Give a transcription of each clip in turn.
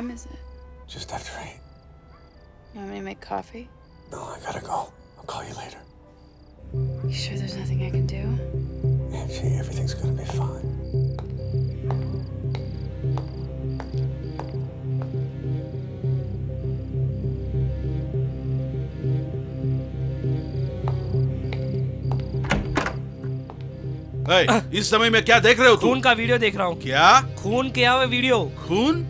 time is it? Just after 8. You want me to make coffee? No, I gotta go. I'll call you later. You sure there's nothing I can do? Angie, everything's gonna be fine. इस समय में क्या देख रहे हो? खून का video देख रहा हूँ। क्या? खून किया हुआ वीडियो। खून?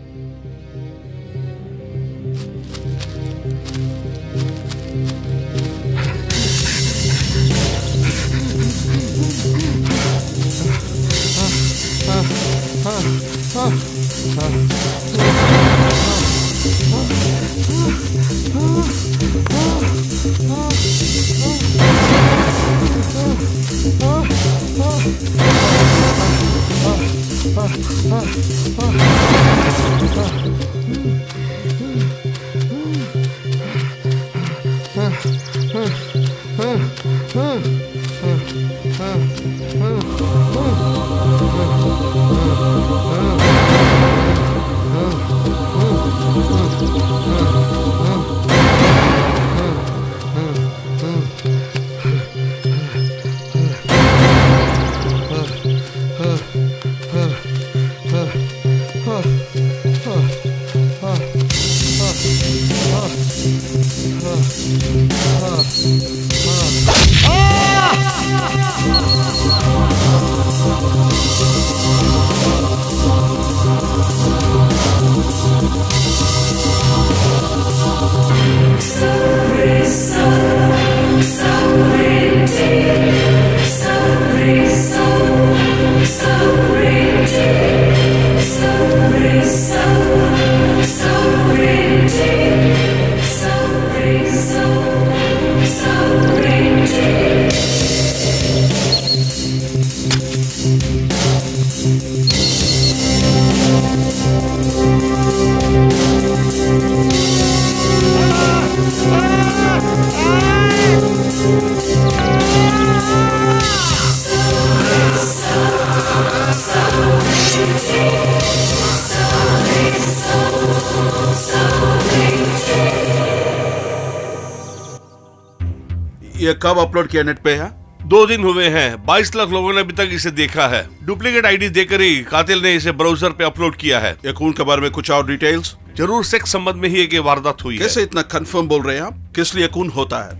ये कब अपलोड किया नेट पे है? 2 दिन हुए हैं। 22 लाख लोगों ने अभी तक इसे देखा है। डुप्लीकेट आईडी देकर ही कातिल ने इसे ब्राउजर पे अपलोड किया है। ये खून के बारे में कुछ और डिटेल्स? जरूर सेक्स संबंध में ही एक वारदात हुई है। कैसे इतना कंफर्म बोल रहे हैं आप? किस लिए खून होता है?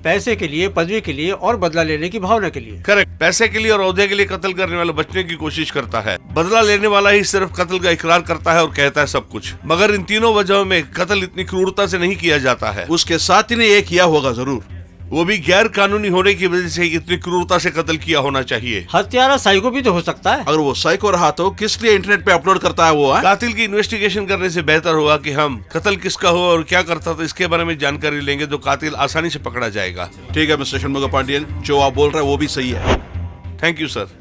पैसे के लिए, पदवी के लिए और बदला लेने की भावना के लिए। करेक्ट। पैसे के लिए और ओहदे के लिए कत्ल करने वाला बचने की कोशिश करता है। बदला लेने वाला ही सिर्फ कत्ल का इकरार करता है और कहता है सब कुछ। मगर इन तीनों वजहों में कत्ल इतनी क्रूरता से नहीं किया जाता है। उसके साथ ही ने ये किया होगा जरूर। वो भी गैर कानूनी होने की वजह से इतनी क्रूरता से कत्ल किया होना चाहिए। हत्यारा साइको भी तो हो सकता है। अगर वो साइको रहा तो किस लिए इंटरनेट पे अपलोड करता है वो? कातिल की इन्वेस्टिगेशन करने से बेहतर होगा कि हम कत्ल किसका हो और क्या करता था इसके बारे में जानकारी लेंगे तो कातिल आसानी से पकड़ा जाएगा। ठीक है मिस्टर षणमुगा पांडियन, जो आप बोल रहे हैं वो भी सही है। Thank you sir.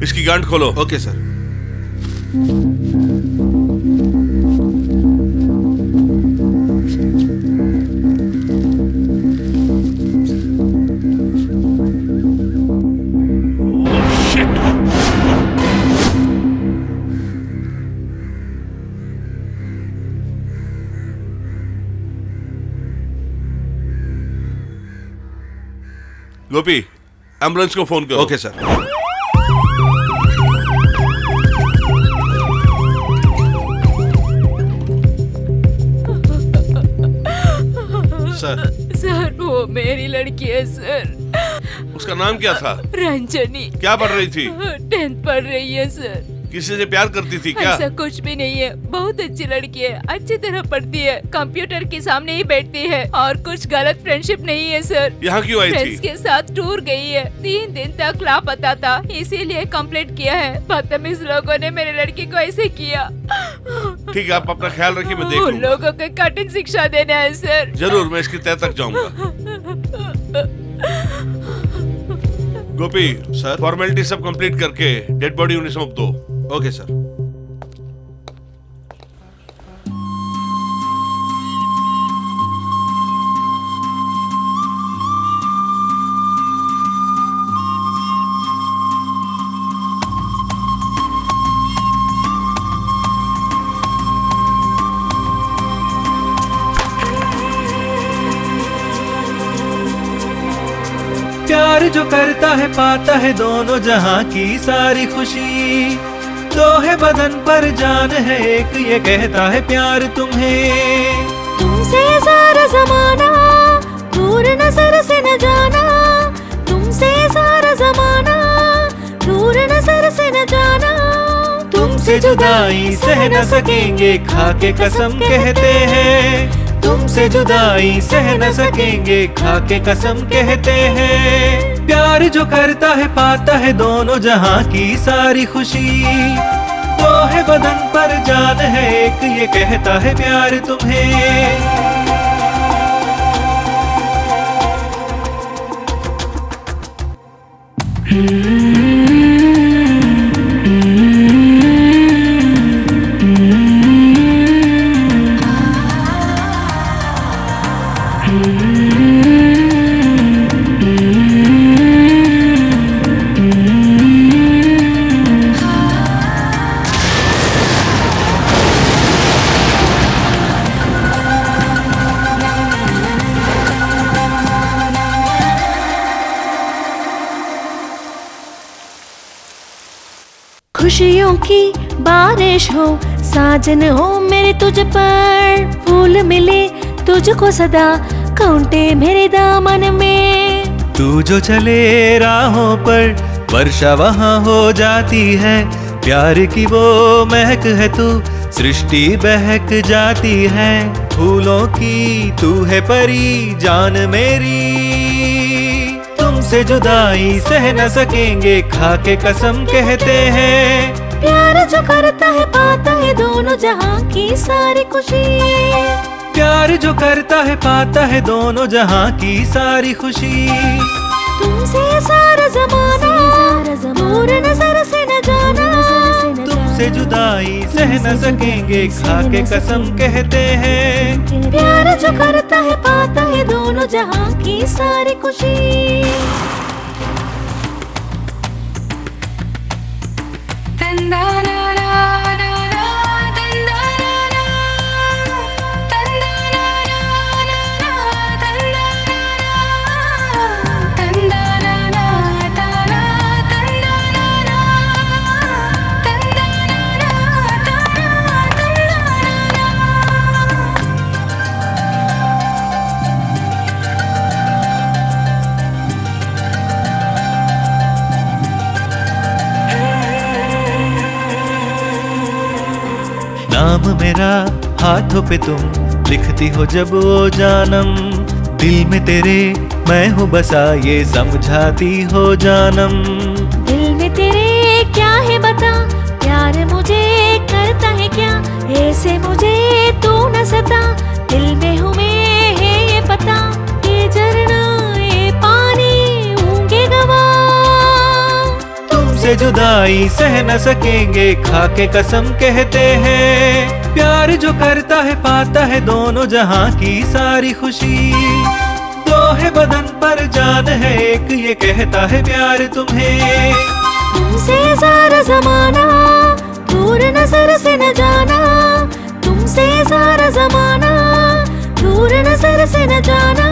इसकी गांठ खोलो। Okay sir. गोपी, एम्बुलेंस को फोन करो। Okay sir. सर वो मेरी लड़की है सर। उसका नाम क्या था? रंजनी। क्या पढ़ रही थी? 10th पढ़ रही है सर। किसी से प्यार करती थी क्या? ऐसा कुछ भी नहीं है, बहुत अच्छी लड़की है, अच्छी तरह पढ़ती है, कंप्यूटर के सामने ही बैठती है और कुछ गलत फ्रेंडशिप नहीं है सर। यहाँ क्यों आई थी? फ्रेंड्स के साथ टूर गई है, 3 दिन तक लापता था, इसीलिए कंप्लेंट किया है। बदतमीज लोगों ने मेरी लड़की को ऐसे किया। ठीक है, आप अपना ख्याल रखिए, मैं देख उन लूंगा। लोगों को कठिन शिक्षा देना है सर। जरूर, मैं इसकी तह तक जाऊंगा। गोपी सर। फॉर्मेलिटी सब कंप्लीट करके डेड बॉडी उन्हें सौंप दो। Okay sir. प्यार जो करता है पाता है दोनों जहां की सारी खुशी। दो है बदन पर जान है एक, ये कहता है प्यार तुम्हें। तुमसे सारा जमाना दूर नजर से न जाना, तुमसे सारा जमाना दूर नजर से न जाना। तुमसे जुदाई सह न सकेंगे खा के कसम कहते हैं। तुमसे जुदाई सह न सकेंगे खा के कसम कहते हैं। प्यार जो करता है पाता है दोनों जहां की सारी खुशी। दो है बदन पर जान है एक, ये कहता है प्यार तुम्हें। खुशियों की बारिश हो, साजन हो मेरे तुझ पर। फूल मिले तुझको सदा, कांटे मेरे दामन में। तू जो चले राहों पर, वर्षा वहाँ हो जाती है। प्यार की वो महक है तू, सृष्टि बहक जाती है। फूलों की तू है परी जान मेरी। तुमसे जुदाई सह न सकेंगे खा के कसम कहते हैं। प्यार जो करता है पाता है दोनों जहां की सारी खुशी। प्यार जो करता है पाता है दोनों जहां की सारी खुशी। तुमसे सारा जमाना दूर नजर से न जाना। तुमसे जुदाई सह न सकेंगे खा के कसम कहते हैं। प्यार जो करता है पाता है दोनों जहां की सारी खुशी। नाम मेरा हाथों पे तुम लिखती हो जब वो जानम। दिल में तेरे मैं हूँ बसा ये समझाती हो जानम। दिल में तेरे क्या है बता, प्यार मुझे करता है क्या। ऐसे मुझे तू न सता, दिल में हूँ मैं है ये पता। ये झरना ये पानी होंगे गवाह। तुमसे जुदाई सह न सकेंगे खा के कसम कहते हैं। प्यार जो करता है पाता है दोनों जहां की सारी खुशी। दो है बदन पर जान है एक, ये कहता है प्यार तुम्हें। तुमसे सारा जमाना दूर नजर से न जाना। तुमसे सारा जमाना दूर नजर से न जाना।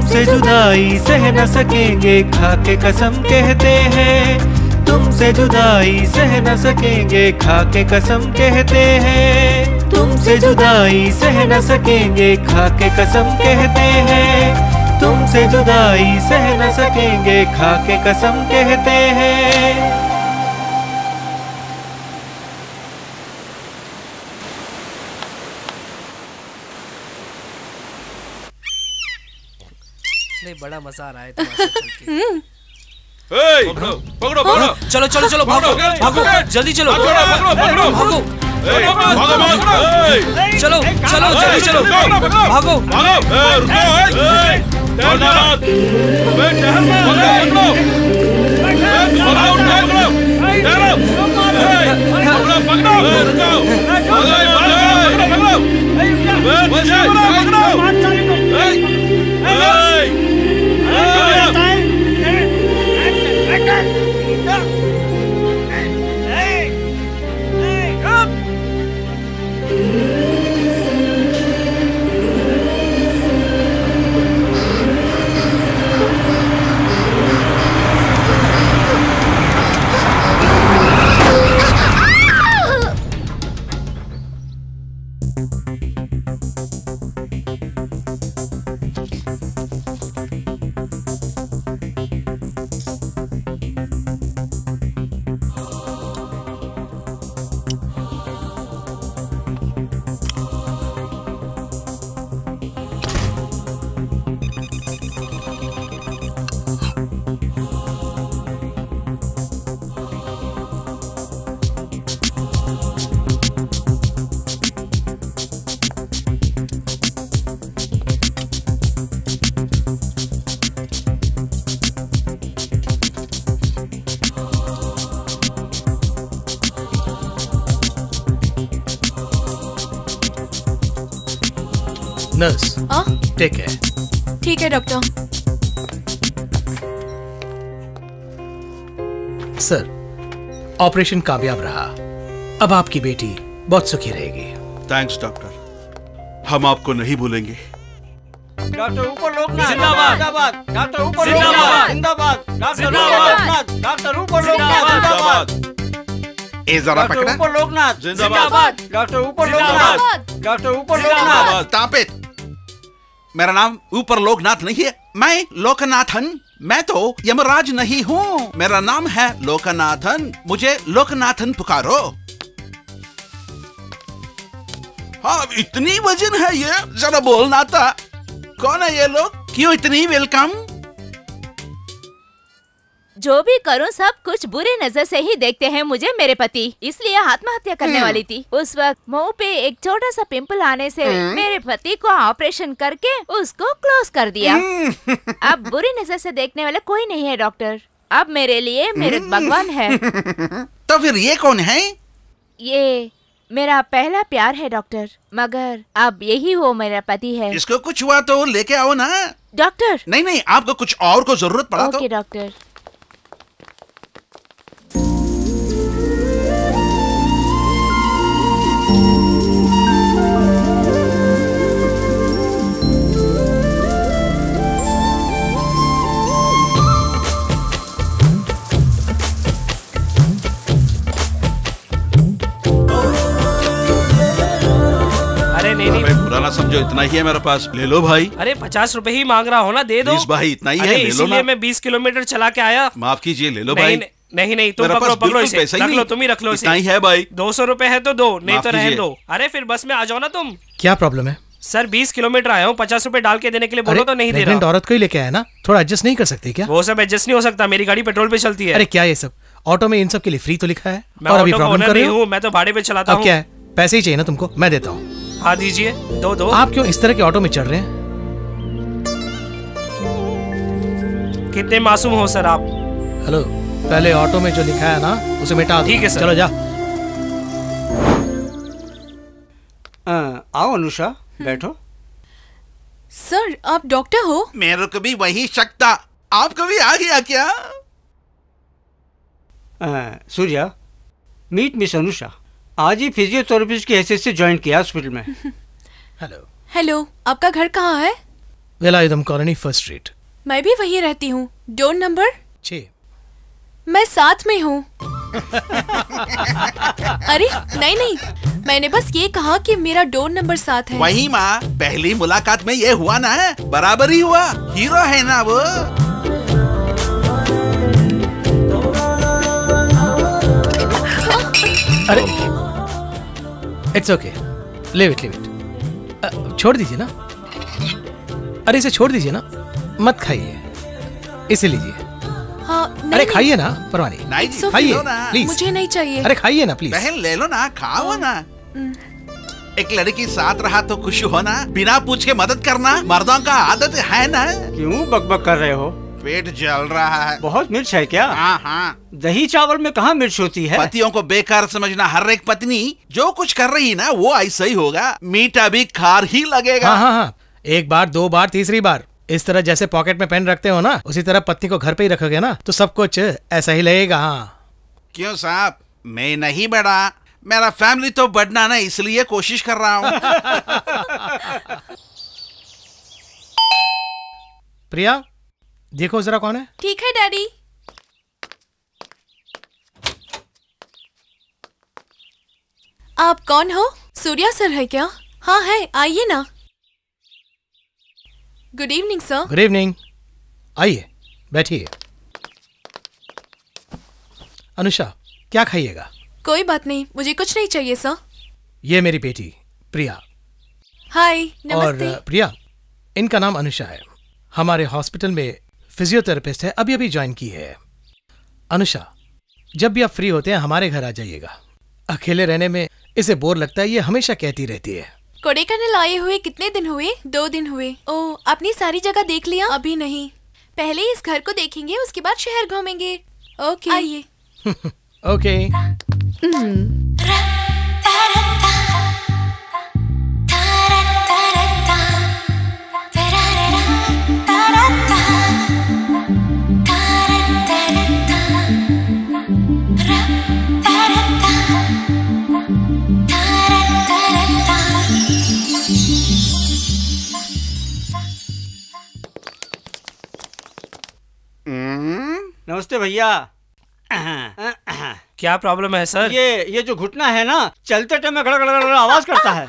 तुमसे जुदाई सह न सकेंगे, खा के कसम कहते हैं। तुमसे जुदाई सह न सकेंगे, खा के कसम कहते हैं। तुमसे जुदाई सह न सकेंगे, खा के कसम कहते हैं। तुमसे जुदाई सह न सकेंगे, खा के कसम कहते हैं। नहीं, बड़ा मजा आ रहा है तुम्हारे साथ चल के। पकड़ो पकड़ो पकड़ो, चलो चलो चलो, भागो भागो, जल्दी चलो, भागो भागो, चलो चलो जल्दी चलो, भागो नर्स, टेक केयर। ठीक है डॉक्टर। सर, ऑपरेशन कामयाब रहा। अब आपकी बेटी बहुत सुखी रहेगी। थैंक्स डॉक्टर, हम आपको नहीं भूलेंगे। डॉक्टर ऊपर लोकनाथ जिंदाबाद, डॉक्टर ऊपर जिंदाबाद, लोकनाथ जिंदाबाद, डॉक्टर लोकनाथ, डॉक्टर ऊपर लोकनाथ जिंदाबाद, ए जरा डॉक्टर पकड़ा। ऊपर लोकनाथ जिंदाबाद, डॉक्टर ऊपर लोकनाथ, डॉक्टर ऊपर लोकनाथ। Stop it. मेरा नाम ऊपर लोकनाथ नहीं है, मैं लोकनाथन। मैं तो यमराज नहीं हूँ, मेरा नाम है लोकनाथन। मुझे लोकनाथन पुकारो। हाँ, इतनी वजन है ये, जरा बोलना था। कौन है ये लोग? क्यों इतनी वेलकम? जो भी करूं सब कुछ बुरी नजर से ही देखते हैं मुझे मेरे पति, इसलिए आत्महत्या करने वाली थी। उस वक्त मुंह पे एक छोटा सा पिंपल आने से मेरे पति को ऑपरेशन करके उसको क्लोज कर दिया। अब बुरी नजर से देखने वाला कोई नहीं है डॉक्टर, अब मेरे लिए मेरे भगवान है। तो फिर ये कौन है? ये मेरा पहला प्यार है डॉक्टर, मगर अब यही वो मेरा पति है। इसको कुछ हुआ तो लेके आओ ना डॉक्टर। नहीं नहीं, आपको कुछ और को जरूरत पड़ा तो। Okay doctor. भाई बुरा ना समझो, इतना ही है मेरे पास, ले लो भाई। अरे 50 रुपए ही मांग रहा हो ना, दे दो। प्लीज भाई, इतना ही है, ले लो इसीलिए ना। मैं 20 किलोमीटर चला के आया। माफ कीजिए, ले लो भाई। नहीं नहीं, तुम पकड़ो पकड़ो इसे, रख लो, तुम ही रख लो इसे। इतना ही है भाई। 200 रुपए है तो दो, नहीं तो रहने दो। अरे फिर बस में आ जाओ ना तुम। क्या प्रॉब्लम है? सर 20 किलोमीटर आया हूँ, 50 रुपए डाल के देने के लिए बोलो तो नहीं दे रहा। औरत को ही लेके आया ना, थोड़ा एडजस्ट नहीं कर सकती क्या? वो सब एडजस्ट नहीं हो सकता, मेरी गाड़ी पेट्रोल पे चलती है। अरे क्या ये सब, ऑटो में इन सब के लिए फ्री तो लिखा है। मैं और अभी ऑटो का प्रॉब्लम ओनर कर रहे नहीं हो? हूँ, मैं तो भाड़े पे चलाता हूँ। अब क्या है, पैसे ही चाहिए ना तुमको, मैं देता हूँ। हाँ दीजिए, दो। आप क्यों इस तरह के ऑटो में चढ़ रहे हैं? कितने मासूम हो सर आप। हेलो, पहले ऑटो में जो लिखा है ना उसे मिटा दो। ठीक है सर। चलो जा। आओ अनुषा, बैठो। सर आप डॉक्टर हो? मेरे को भी वही शक था, आपको भी आ गया क्या? Surya, meet miss Anusha. आज ही फिजियोथेरेपिस्ट की हैसियत से ज्वाइन किया हॉस्पिटल में। हेलो। हेलो, आपका घर कहाँ है? वेलायुधम कॉलोनी, फर्स्ट स्ट्रीट। मैं भी वहीं रहती हूँ। Door number 6। मैं साथ में हूँ। अरे नहीं नहीं, मैंने बस ये कहा कि मेरा डोर नंबर 7 है। वही माँ, पहली मुलाकात में ये हुआ ना, बराबर ही हुआ। हीरो है ना वो। अरे इट्स ओके, लिव इट। छोड़ दीजिए ना। अरे इसे छोड़ दीजिए ना, मत खाइए, इसे लीजिए। हाँ, अरे खाइए ना, परवाह नहीं। नहीं जी, खाइए लो ना। प्लीज। मुझे नहीं चाहिए। अरे खाइए ना प्लीज। बहन ले लो ना, खाओ ना। एक लड़की साथ रहा तो खुश होना, बिना पूछ के मदद करना मर्दों का आदत है ना। क्यों बकबक कर रहे हो? पेट जल रहा है। बहुत मिर्च है क्या? हाँ हाँ। दही चावल में कहाँ मिर्च होती है? पतियों को बेकार समझना। हर एक पत्नी जो कुछ कर रही है ना, वो ऐसा ही होगा। मीठा भी खार ही लगेगा। हाँ हाँ हाँ, एक बार, 2 बार, तीसरी बार। इस तरह जैसे पॉकेट में पेन रखते हो ना, उसी तरह पत्नी को घर पे ही रखोगे ना, तो सब कुछ ऐसा ही लगेगा। हाँ क्यों साहब, मैं नहीं बढ़ा, मेरा फैमिली तो बढ़ना ना, इसलिए कोशिश कर रहा हूँ। प्रिया, देखो जरा कौन है। ठीक है डैडी। आप कौन हो? सूर्या सर है क्या? हाँ है, आइए ना। Good evening sir. Good evening, आइए बैठिए। अनुषा, क्या खाइएगा? कोई बात नहीं, मुझे कुछ नहीं चाहिए सर। ये मेरी बेटी प्रिया। हाय, नमस्ते। और प्रिया, इनका नाम अनुषा है, हमारे हॉस्पिटल में फिजियोथेरेपिस्ट है, अभी अभी ज्वाइन की है। अनुषा, जब भी आप फ्री होते हैं हमारे घर आ जाइएगा। अकेले रहने में इसे बोर लगता है, ये हमेशा कहती रहती है। कोडेकनल आए हुए कितने दिन हुए? 2 दिन हुए। ओह, आपने सारी जगह देख लिया? अभी नहीं, पहले इस घर को देखेंगे, उसके बाद शहर घूमेंगे। ओके, आइए। ओके। नमस्ते भैया। क्या प्रॉब्लम है सर? ये जो घुटना है ना, चलते टाइम में गड़गड़ गड़गड़ आवाज करता है।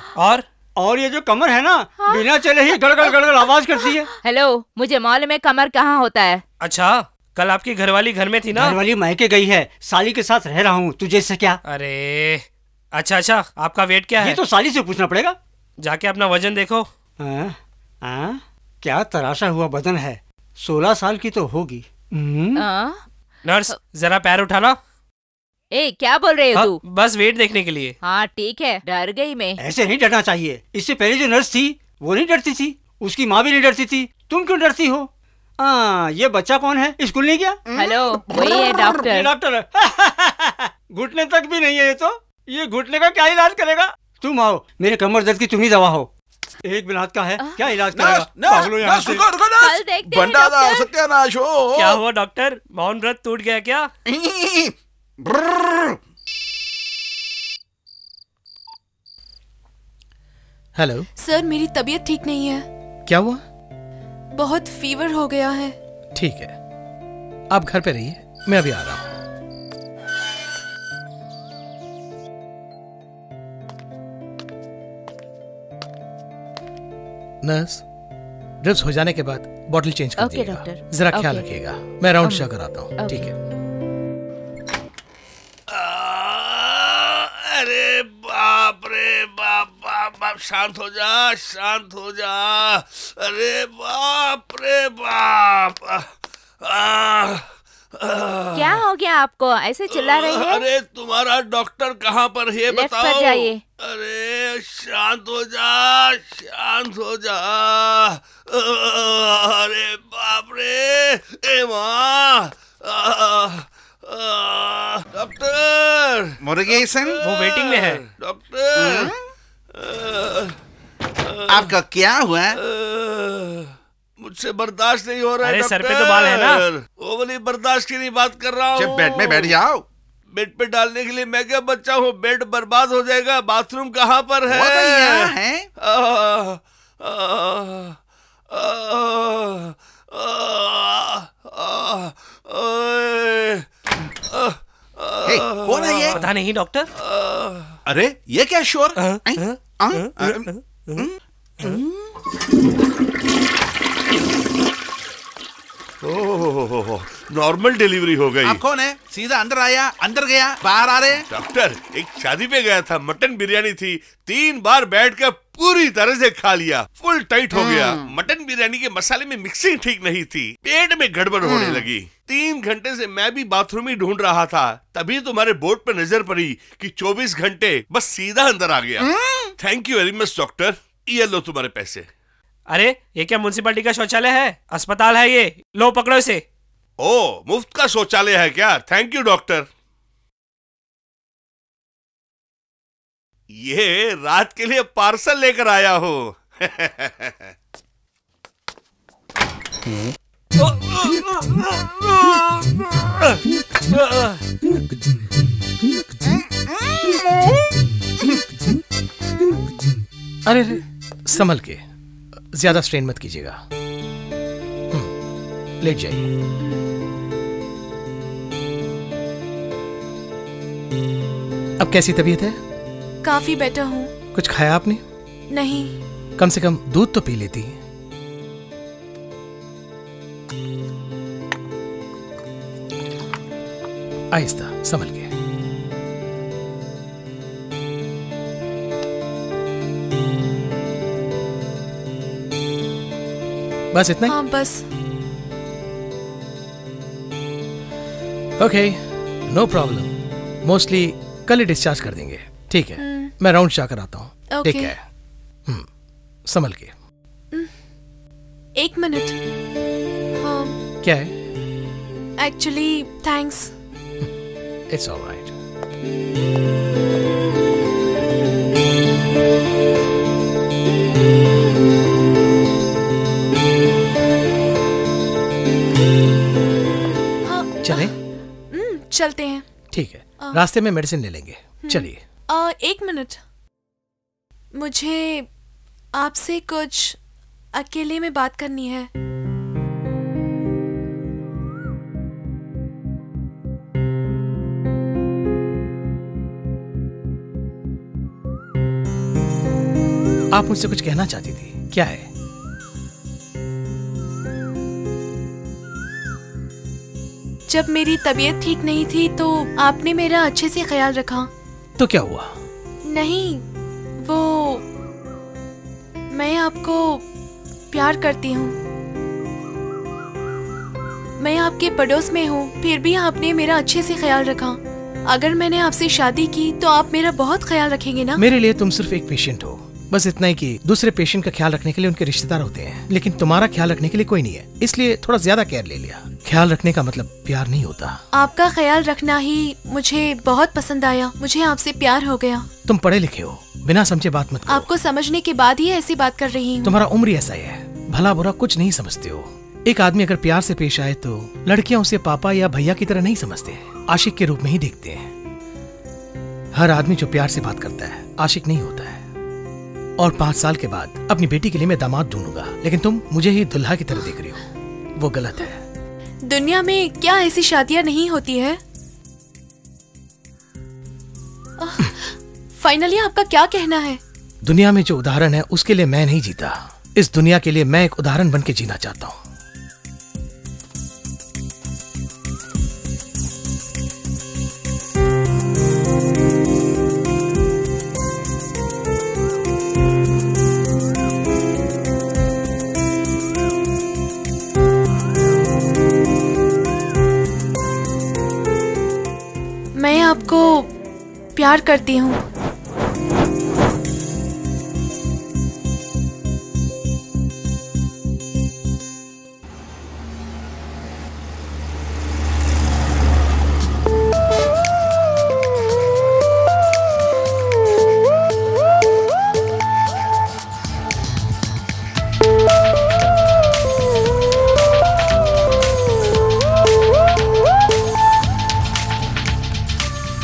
और ये जो कमर है ना, बिना चले ही गड़गड़ गड़गड़ आवाज करती है। हेलो, मुझे मालूम है कमर कहाँ होता है। अच्छा, कल आपकी घरवाली घर में थी ना? घरवाली मायके गई है, साली के साथ रह रहा हूँ, तुझे से क्या? अरे अच्छा, आपका वेट क्या है? ये तो साली से पूछना पड़ेगा। जाके अपना वजन देखो। क्या तराशा हुआ बदन है, 16 साल की तो होगी। नर्स, जरा पैर उठाना। ए, क्या बोल रहे हो तू? बस वेट देखने के लिए। हाँ ठीक है, डर गई मैं। ऐसे नहीं डरना चाहिए, इससे पहले जो नर्स थी वो नहीं डरती थी, उसकी माँ भी नहीं डरती थी, तुम क्यों डरती हो? ये बच्चा कौन है, स्कूल नहीं गया? हेलो, वही है डॉक्टर। डॉक्टर घुटने तक भी नहीं है ये तो। ये घुटने का क्या इलाज करेगा? तुम आओ, मेरे कमर दर्द की तुम ही दवा हो। एक बिन हाथ का है, क्या इलाज करेगा? पागलों यहाँ से। कल देखते हैं डॉक्टर। सत्यानाश हो। क्या हुआ डॉक्टर, मौन व्रत टूट गया क्या? हेलो सर, मेरी तबीयत ठीक नहीं है। क्या हुआ? बहुत फीवर हो गया है। ठीक है, आप घर पे रहिए, मैं अभी आ रहा हूँ। नर्स, ड्रिप्स हो जाने के बाद बॉटल चेंज कर दीजिएगा। डॉक्टर। जरा ख्याल रखिएगा, मैं राउंड शा कराता हूँ। ठीक है। अरे बाप रे बाप बाप बाप, शांत हो जा, शांत हो जा। अरे बाप रे बाप। क्या हो गया आपको, ऐसे चिल्ला रही है? अरे तुम्हारा डॉक्टर कहाँ पर है, लेफ्ट बताओ। पर जाइए। अरे शांत हो जा, शांत हो जा। अरे बाप रे, ए माँ। डॉक्टर मुरुगेसन, वो वेटिंग में है। डॉक्टर आपका क्या हुआ? मुझसे बर्दाश्त नहीं हो रहा है। अरे सर पे तो बाल है ना। वो वाली बर्दाश्त की नहीं बात कर रहा हूँ। बेड में बैठ जाओ। बेड पे डालने के लिए मैं क्या बच्चा हूँ, बेड बर्बाद हो जाएगा। बाथरूम कहाँ पर है? वो तो यहाँ है। कौन है ये? पता नहीं डॉक्टर। अरे ये क्या शोर? नॉर्मल डिलीवरी हो गई। आप कौन है? सीधा अंदर आया, अंदर गया, बाहर आ रहे? डॉक्टर, एक शादी पे गया था, मटन बिरयानी थी, 3 बार बैठ कर पूरी तरह से खा लिया, फुल टाइट हो गया। मटन बिरयानी के मसाले में मिक्सिंग ठीक नहीं थी, पेट में गड़बड़ होने लगी। 3 घंटे से मैं भी बाथरूम ही ढूंढ रहा था, तभी तुम्हारे बोर्ड पे नजर पड़ी कि 24 घंटे, बस सीधा अंदर आ गया। Thank you very much doctor, ये लो तुम्हारे पैसे। अरे ये क्या म्युनिसिपैलिटी का शौचालय है? अस्पताल है ये, लो पकड़ो इसे। ओ, मुफ्त का शौचालय है क्या? Thank you doctor. ये रात के लिए पार्सल लेकर आया हूं। अरे संभल के, ज्यादा स्ट्रेन मत कीजिएगा। लेट जाइए। अब कैसी तबीयत है? काफी बेटर हूँ। कुछ खाया आपने? नहीं। कम से कम दूध तो पी लेती। आहिस्ता, संभल के। बस इतना ही? हाँ बस। Okay, no problem. मोस्टली कल ही डिस्चार्ज कर देंगे। ठीक है, मैं राउंड जाकर आता हूँ। ठीक है, संभल के। 1 मिनट। हाँ। क्या है? Actually thanks. It's alright. चलें? चलते हैं। ठीक है, रास्ते में मेडिसिन ले लेंगे। चलिए। 1 मिनट, मुझे आपसे कुछ अकेले में बात करनी है। आप मुझसे कुछ कहना चाहती थी, क्या है? जब मेरी तबीयत ठीक नहीं थी तो आपने मेरा अच्छे से ख्याल रखा। तो क्या हुआ? नहीं, वो मैं आपको प्यार करती हूँ। मैं आपके पड़ोस में हूँ, फिर भी आपने मेरा अच्छे से ख्याल रखा। अगर मैंने आपसे शादी की तो आप मेरा बहुत ख्याल रखेंगे ना? मेरे लिए तुम सिर्फ एक पेशेंट हो, बस इतना ही कि दूसरे पेशेंट का ख्याल रखने के लिए उनके रिश्तेदार होते हैं, लेकिन तुम्हारा ख्याल रखने के लिए कोई नहीं है, इसलिए थोड़ा ज्यादा केयर ले लिया। ख्याल रखने का मतलब प्यार नहीं होता। आपका ख्याल रखना ही मुझे बहुत पसंद आया, मुझे आपसे प्यार हो गया। तुम पढ़े लिखे हो, बिना समझे बात मत करो। आपको समझने के बाद ही ऐसी बात कर रही हूँ। तुम्हारा उम्र ऐसा है, भला बुरा कुछ नहीं समझते हो। एक आदमी अगर प्यार से पेश आए तो लड़कियां उसे पापा या भैया की तरह नहीं समझते, आशिक के रूप में ही देखते हैं। हर आदमी जो प्यार से बात करता है आशिक नहीं होता है। और 5 साल के बाद अपनी बेटी के लिए मैं दामाद ढूंढूंगा, लेकिन तुम मुझे ही दुल्हा की तरह देख रही हो, वो गलत है। दुनिया में क्या ऐसी शादियां नहीं होती है? फाइनली आपका क्या कहना है? दुनिया में जो उदाहरण है उसके लिए मैं नहीं जीता, इस दुनिया के लिए मैं एक उदाहरण बन के जीना चाहता हूँ। मैं आपको प्यार करती हूँ।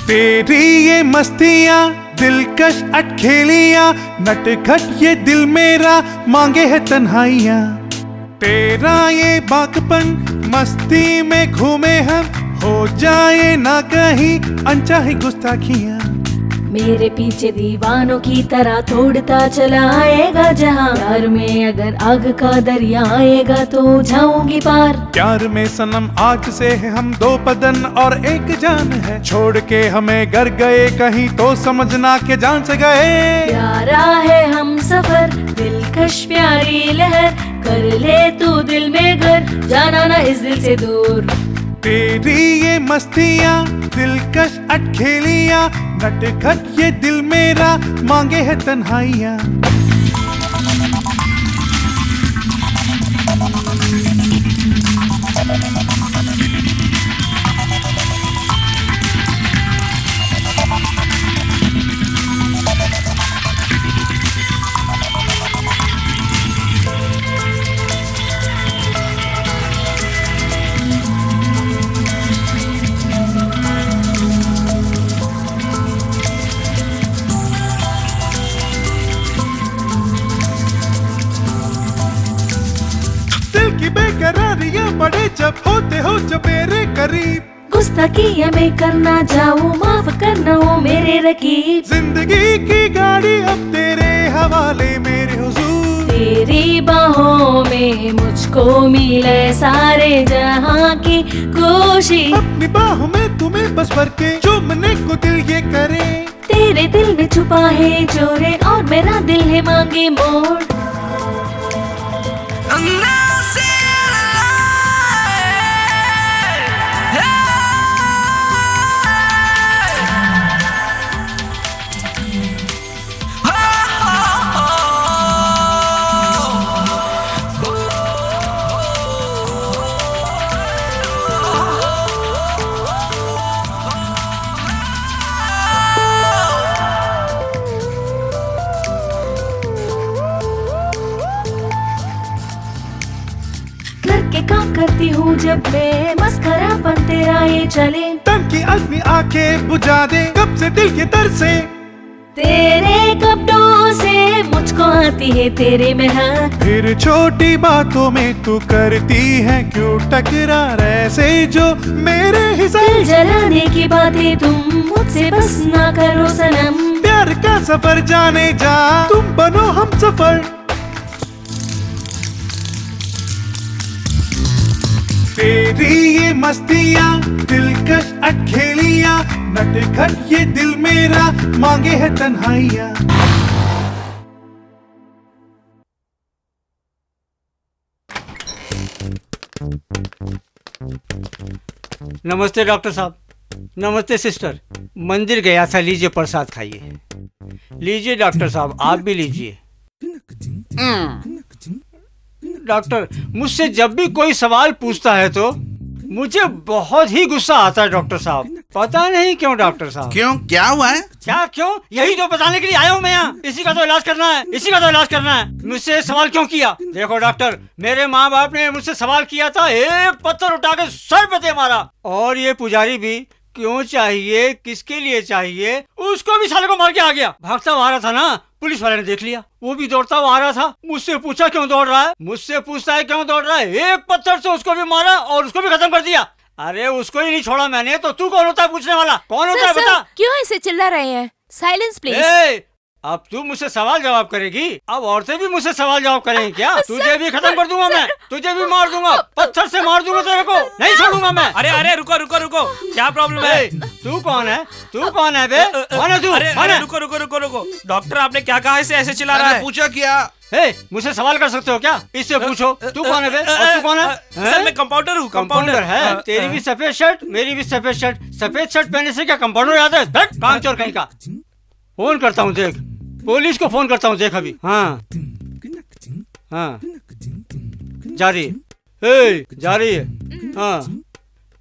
तेरी ये मस्तियाँ दिलकश अटखेलियाँ, नटखट ये दिल मेरा मांगे है तन्हाइयाँ। तेरा ये बाकपन मस्ती में घूमे हम, हो जाए ना कहीं अनचाही गुस्ताखियां। मेरे पीछे दीवानों की तरह तोड़ता चला आएगा जहां, प्यार में अगर आग का दरिया आएगा तो जाऊंगी पार। प्यार में सनम आज से है हम दो बदन और एक जान है, छोड़ के हमें घर गए कहीं तो समझना के जान से गए। प्यारा है हम सफर दिलकश प्यारी लहर, कर ले तू दिल में घर, जाना ना इस दिल से दूर। तेरी ये मस्तियाँ दिलकश अटखेलियाँ, नटखट ये दिल मेरा मांगे है तन्हाइयाँ। बेकरारियां बड़े जब होते हो जब मेरे करीब, गुस्ताखियां मैं करना जाऊं माफ करना हो मेरे रकीब। जिंदगी की गाड़ी अब तेरे हवाले मेरे हुजूर, तेरी बाहों में मुझको मिले सारे जहां की खुशी। अपनी बाहों में तुम्हें बस भर के चूमने को दिल ये करे, तेरे दिल में छुपा है चोरे और मेरा दिल है मांगे मोड़। काम करती हूँ जब मैं मस्करापन तेरा ये चले, तन की अपनी आंखें बुझा दे कब से दिल के दर से। तेरे कपड़ों से मुझको आती है तेरे महक, फिर छोटी बातों में तू करती है क्यों टकरार ऐसे जो मेरे हिसाब। दिल जलाने की बातें तुम मुझसे बस ना करो सनम, प्यार का सफर जाने जा तुम बनो हम सफर। तेरी ये मस्तियाँ दिलकश अटखेलियाँ, नटखट ये दिल मेरा मांगे है तन्हाइयाँ। नमस्ते डॉक्टर साहब। नमस्ते सिस्टर। मंदिर गया था, लीजिए प्रसाद खाइए। लीजिए डॉक्टर साहब आप भी लीजिए। डॉक्टर मुझसे जब भी कोई सवाल पूछता है तो मुझे बहुत ही गुस्सा आता है डॉक्टर साहब, पता नहीं क्यों डॉक्टर साहब। क्यों, क्या हुआ है? क्या क्यों, यही तो बताने के लिए आया हूँ मैं यहाँ। इसी का तो इलाज करना है, इसी का तो इलाज करना है। मुझसे सवाल क्यों किया? देखो डॉक्टर, मेरे माँ बाप ने मुझसे सवाल किया था, एक पत्थर उठा के सर पे दे मारा। और ये पुजारी भी क्यों चाहिए, किसके लिए चाहिए, उसको भी साले को मार के आ गया। भागता हुआ आ रहा था ना, पुलिस वाले ने देख लिया, वो भी दौड़ता हुआ आ रहा था। मुझसे पूछा क्यों दौड़ रहा है, मुझसे पूछता है क्यों दौड़ रहा है। एक पत्थर से उसको भी मारा और उसको भी खत्म कर दिया। अरे उसको ही नहीं छोड़ा मैंने, तो तू कौन होता है पूछने वाला? कौन होता है बता? क्यों ऐसे चिल्ला रहे हैं? Silence please. अब तू मुझसे सवाल जवाब करेगी, अब औरतें भी मुझसे सवाल जवाब करेंगी क्या? तुझे भी खत्म कर दूंगा मैं, तुझे भी मार दूंगा, पत्थर से मार दूंगा तेरे को, नहीं छोड़ूंगा मैं। अरे अरे रुको रुको रुको, क्या प्रॉब्लम है? तू कौन है, तू कौन है बे? कौन है तू? अरे रुको रुको रुको रुको, डॉक्टर आपने क्या कहा, इसे ऐसे चिल्ला रहा है? पूछा क्या? मुझसे सवाल कर सकते हो क्या? इससे पूछो, तू कौन है बे? और तू कौन है? सर मैं कंपाउंडर हूँ। कंपाउंडर है? तेरी भी सफेद शर्ट, मेरी भी सफेद शर्ट। सफेद शर्ट पहनने से क्या कंपाउंडर आता है? काम चोर कहीं का। फोन करता हूँ देख, पुलिस को फोन करता हूँ देख अभी। हाँ हाँ जा रही है, जा रही है। हाँ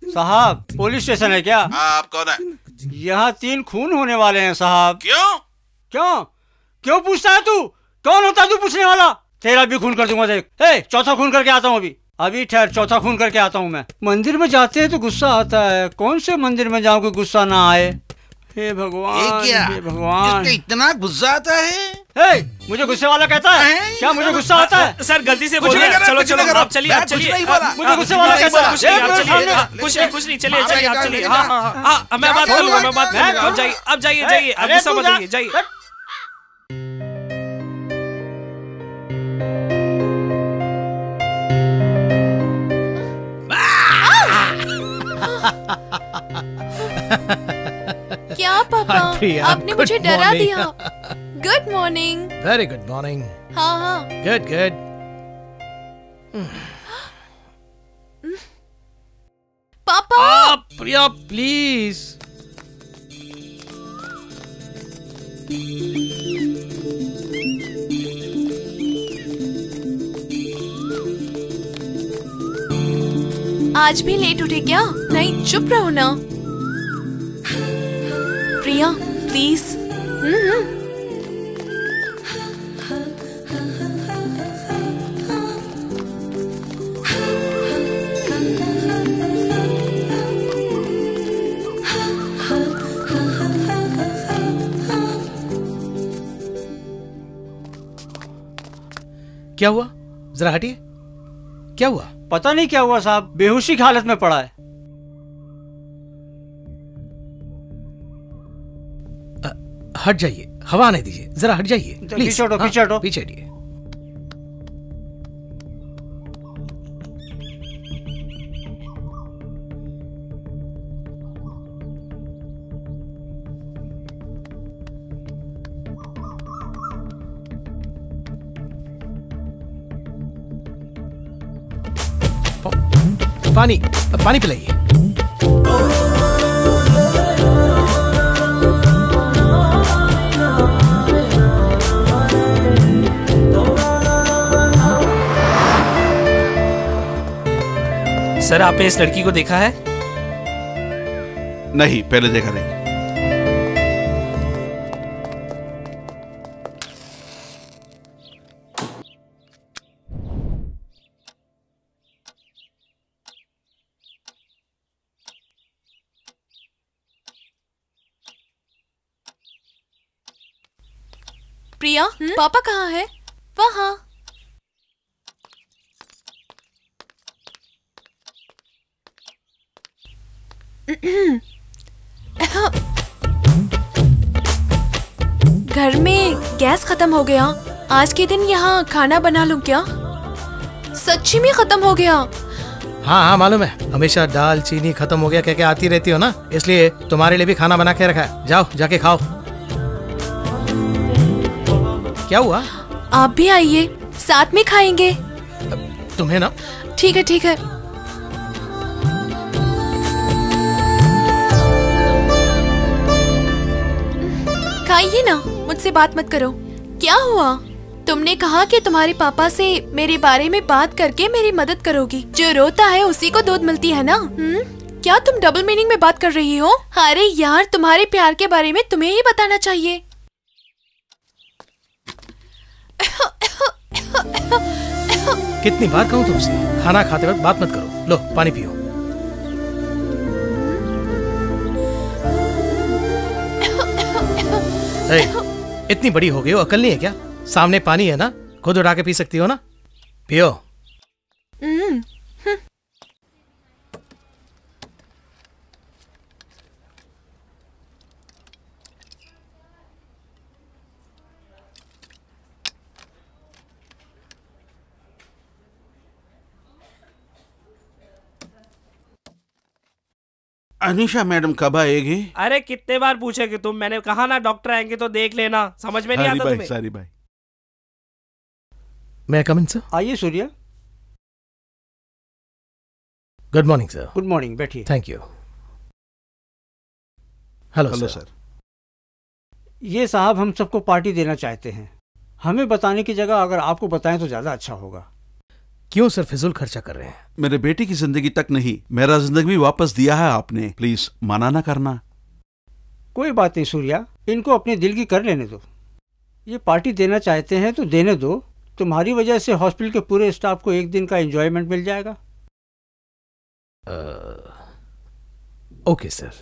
साहब पुलिस स्टेशन है क्या? आप कौन है? यहाँ 3 खून होने वाले हैं साहब। क्यों क्यों क्यों पूछता है तू? कौन होता है तू पूछने वाला? तेरा भी खून कर दूंगा देख। चौथा खून करके आता हूँ अभी ठहर, चौथा खून करके आता हूँ मैं। मंदिर में जाते हैं तो गुस्सा आता है, कौन से मंदिर में जाऊँ कि गुस्सा ना आए? हे भगवान, क्या? हे भगवान, इतना गुस्सा आता है? मुझे गुस्से वाला कहता है क्या? मुझे गुस्सा आता है? सर गलती से बोल दिया। चलो चलो आप चलिए, आप चलिए। मुझे गुस्से वाला कहता है? कुछ नहीं, चलिए आप चलिए। हाँ मैं बात करूँगा, मैं बात करूँगा। आप जाइए, आप जाइए, आप गुस्सा मत करिए, जाइए। क्या पापा, आपने मुझे डरा दिया। Good morning. Very good morning. हाँ हाँ। Good good. पापा। प्रिया प्लीज। आज भी लेट उठे क्या? नहीं, चुप रहो ना। प्रिया प्लीज। क्या हुआ? जरा हटिए। क्या हुआ? पता नहीं क्या हुआ साहब, बेहोशी की हालत में पड़ा है। हट जाइए, हवा आने दीजिए। जरा हट जाइए प्लीज। पीछे हटो, पीछे हटो। पीछे हटिए। पानी पानी पिलाइए। सर आपने इस लड़की को देखा है? नहीं, पहले देखा नहीं। प्रिया, पापा कहाँ है? वहाँ। घर में गैस खत्म हो गया। आज के दिन यहाँ खाना बना लूं क्या? सच्ची में खत्म हो गया। हाँ हाँ मालूम है, हमेशा दाल चीनी खत्म हो गया कह के आती रहती हो ना, इसलिए तुम्हारे लिए भी खाना बना के रखा है। जाओ जाके खाओ। क्या हुआ? आप भी आइए, साथ में खाएंगे। तुम्हें ना? ठीक है ठीक है। खाइए ना, मुझसे बात मत करो। क्या हुआ? तुमने कहा कि तुम्हारे पापा से मेरे बारे में बात करके मेरी मदद करोगी। जो रोता है उसी को दूध मिलती है ना? क्या तुम डबल मीनिंग में बात कर रही हो? अरे यार, तुम्हारे प्यार के बारे में तुम्हें ही बताना चाहिए। कितनी बार कहूँ तुमसे, खाना खाते वक्त बात मत करो। लो पानी पियो। इतनी बड़ी हो गई हो, अकल नहीं है क्या? सामने पानी है ना, खुद उठा के पी सकती हो ना, पियो। अनीशा मैडम कब आएगी? अरे कितने बार पूछे कि तुम, मैंने कहा ना डॉक्टर आएंगे तो देख लेना। समझ में नहीं आता तुम्हें? सारी भाई। मैं कम इन सर? आइए Surya. Good morning sir. Good morning, बैठिए। Thank you. Hello sir. ये साहब हम सबको पार्टी देना चाहते हैं। हमें बताने की जगह अगर आपको बताएं तो ज्यादा अच्छा होगा। क्यों सर फिजूल खर्चा कर रहे हैं? मेरे बेटी की जिंदगी तक नहीं, मेरा जिंदगी भी वापस दिया है आपने। प्लीज मना ना करना। कोई बात नहीं सूर्या, इनको अपने दिल की कर लेने दो। ये पार्टी देना चाहते हैं तो देने दो। तुम्हारी वजह से हॉस्पिटल के पूरे स्टाफ को एक दिन का एंजॉयमेंट मिल जाएगा। Okay sir.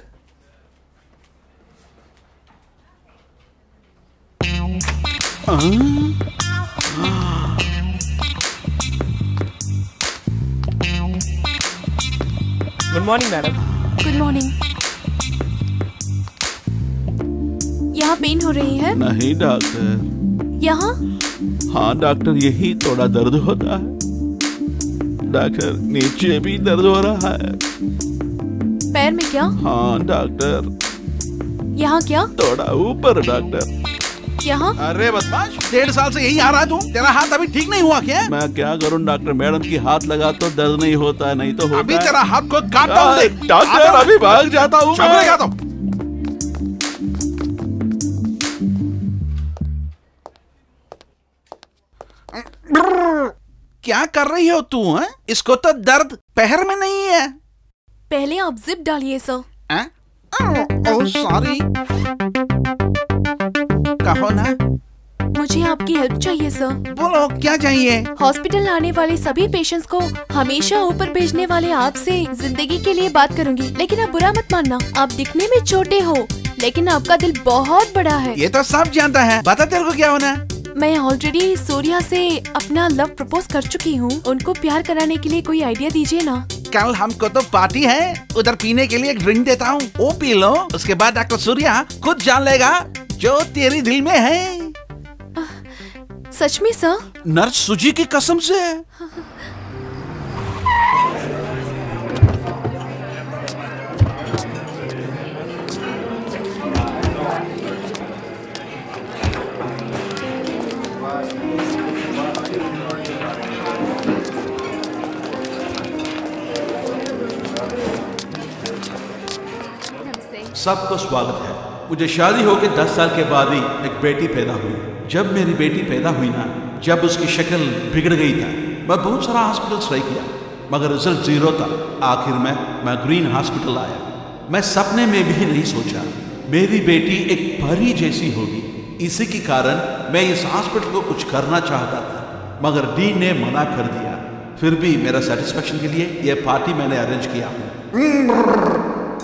Good morning madam. Good morning. यहाँ पेन हो रही है? नहीं डॉक्टर। यहाँ? हाँ डॉक्टर, यही थोड़ा दर्द होता है डॉक्टर। नीचे भी दर्द हो रहा है। पैर में क्या? हाँ डॉक्टर। यहाँ क्या? थोड़ा ऊपर डॉक्टर। यहाँ? अरे बदमाश, 1.5 साल से यही आ रहा है तू। तेरा हाथ अभी ठीक नहीं हुआ क्या? मैं क्या करूं डॉक्टर, मैडम की हाथ लगा तो दर्द नहीं होता है, नहीं तो होता अभी है। तेरा हाथ को काटता हूं देख। डॉक्टर अभी भाग जाता हूँ चुप तो। क्या कर रही हो तू? है इसको तो दर्द पैर में नहीं है। पहले आप जिप डालिए सर। Oh sorry. कहो ना। मुझे आपकी हेल्प चाहिए सर। बोलो क्या चाहिए? हॉस्पिटल आने वाले सभी पेशेंट्स को हमेशा ऊपर भेजने वाले आपसे जिंदगी के लिए बात करूंगी, लेकिन आप बुरा मत मानना। आप दिखने में छोटे हो लेकिन आपका दिल बहुत बड़ा है। ये तो सब जानता है। बता तेरे को क्या होना? मैं ऑलरेडी सूर्या से अपना लव प्रपोज कर चुकी हूँ। उनको प्यार कराने के लिए कोई आइडिया दीजिए ना। कल हमको तो पार्टी है, उधर पीने के लिए एक ड्रिंक देता हूँ, वो पी लो। उसके बाद डॉक्टर सूर्या खुद जान लेगा जो तेरी दिल में है। सच में सर? नर्स सुजी की कसम से। सबको स्वागत है। मुझे शादी होके 10 साल के बाद ही एक बेटी पैदा हुई। जब मेरी बेटी पैदा हुई ना, जब उसकी शक्ल बिगड़ गई था, मैं बहुत सारा हॉस्पिटल ट्राई किया मगर रिजल्ट 0 था। आखिर में मैं ग्रीन हॉस्पिटल आया। मैं सपने में भी नहीं सोचा मेरी बेटी एक परी जैसी होगी। इसी के कारण मैं इस हॉस्पिटल को कुछ करना चाहता था मगर डीन ने मना कर दिया। फिर भी मेरा सेटिस्फेक्शन के लिए यह पार्टी मैंने अरेंज किया।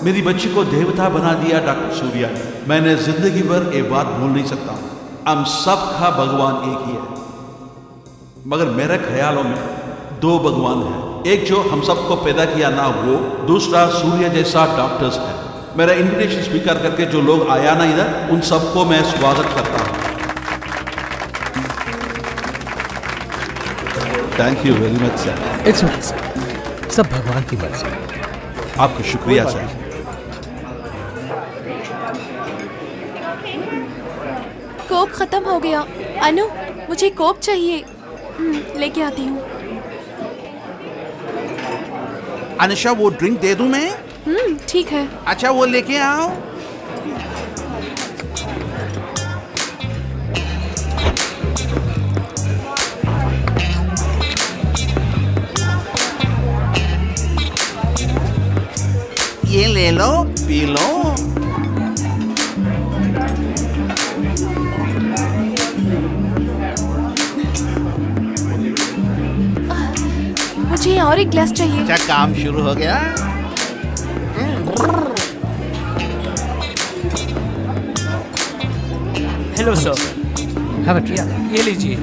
मेरी बच्ची को देवता बना दिया डॉक्टर सूर्या ने। मैंने जिंदगी भर ये बात भूल नहीं सकता। हम सबका भगवान एक ही है मगर मेरे ख्यालों में 2 भगवान हैं। एक जो हम सबको पैदा किया ना वो, दूसरा सूर्य जैसा डॉक्टर्स है। मेरा इन्विटेशन स्वीकार करके जो लोग आया ना इधर, उन सबको मैं स्वागत करता हूँ। Thank you very much sir. It's okay sir, सब भगवान की मर्जी। आपको शुक्रिया सर। कोक खत्म हो गया। अनु, मुझे कोक चाहिए। लेके आती हूँ। अनुषा वो ड्रिंक दे दूं मैं? ठीक है। अच्छा वो लेके आओ। ये ले लो, पी लो। मुझे और एक ग्लास चाहिए। क्या काम शुरू हो गया? Hello sir. Have a drink. ये लीजिए।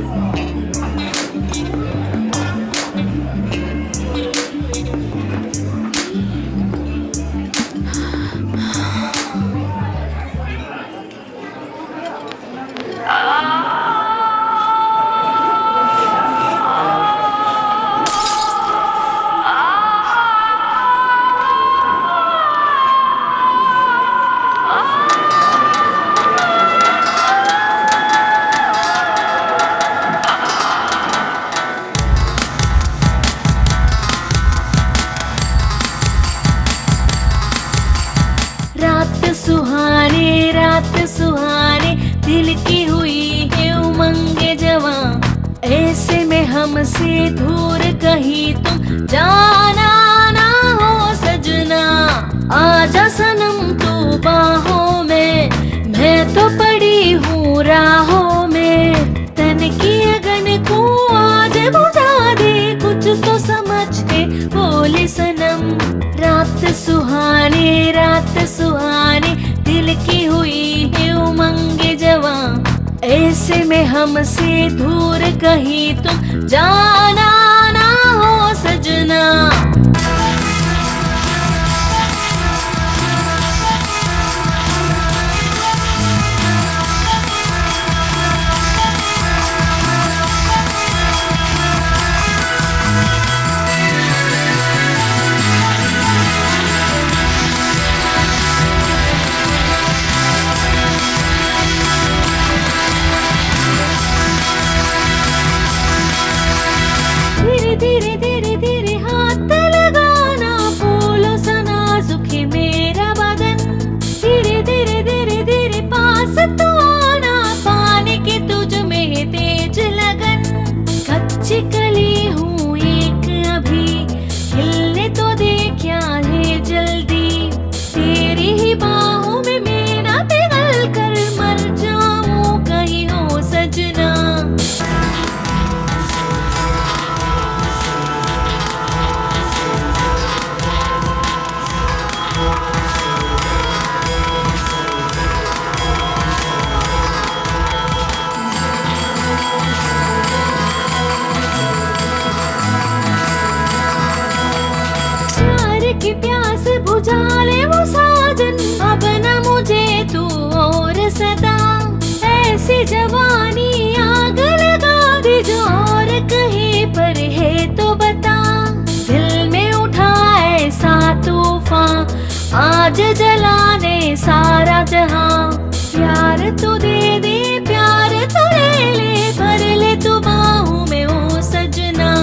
रात सुहाने दिल की हुई है उमंगे जवां, ऐसे में हमसे दूर कहीं तुम जाना ना हो सजना। आजा सनम तू बाहों में, मैं तो पड़ी हूँ राहों में। तन की अगन को आज बुझा दे, कुछ तो समझ के बोले सनम। रात सुहाने दिल की हुई है उमंगे जवां, ऐसे में हमसे दूर कहीं तुम जाना ना हो सजना। धीरे धीरे धीरे हाथ लगाना, फूलों सा नाजुक है मेरा बदन। धीरे धीरे धीरे धीरे पास तो आना, पाने की तुझ में है तेज लगन। कच्ची कली हूँ एक अभी, खिलने तो दे क्या है जल्दी। तेरी ही बाहों में मैं ना पिघल कर मर जाऊं कहीं हो सजना। की प्यास बुझा ले वो साजन, अब न मुझे तू और सदा। ऐसी जवानी आग लगा दे जो और कहीं पर है तो बता। दिल में उठा ऐसा तूफान, आज जलाने सारा जहां। प्यार तो दे दे, प्यार तो ले ले, भर ले तू बाहों में ओ सजना।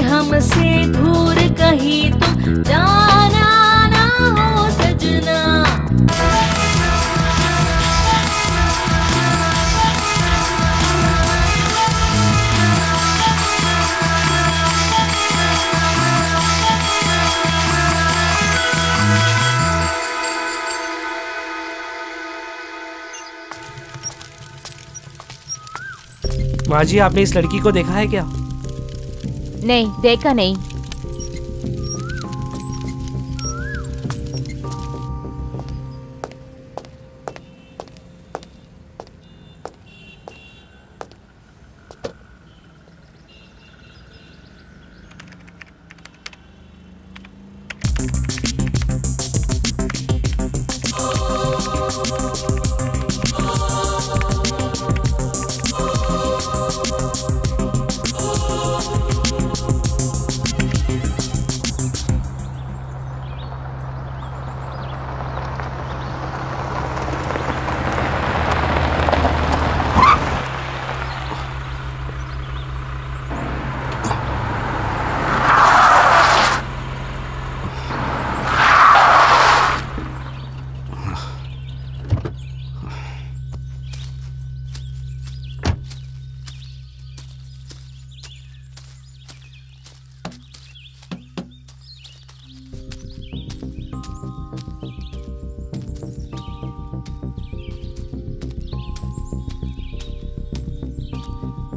हमसे दूर कहीं तुम जाना ना हो सजना। माँ जी, आपने इस लड़की को देखा है क्या? नहीं, देखा नहीं।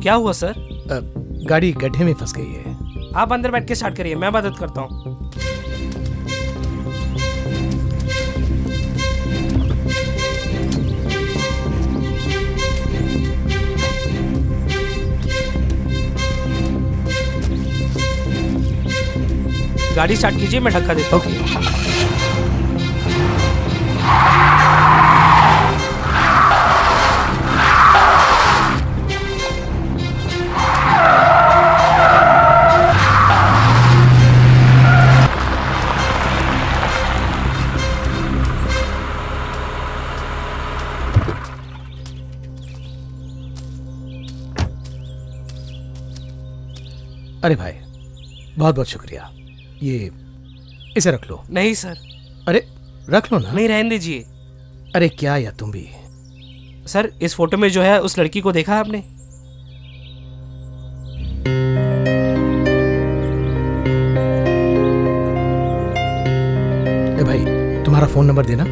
क्या हुआ सर? गाड़ी गड्ढे में फंस गई है। आप अंदर बैठ के स्टार्ट करिए, मैं मदद करता हूँ। गाड़ी स्टार्ट कीजिए, मैं धक्का देता हूँ। अरे भाई, बहुत बहुत शुक्रिया। ये इसे रख लो। नहीं सर। अरे रख लो ना। नहीं, रहने दीजिए। अरे क्या यार, तुम भी। सर, इस फोटो में जो है उस लड़की को देखा है आपने? अरे भाई, तुम्हारा फोन नंबर देना।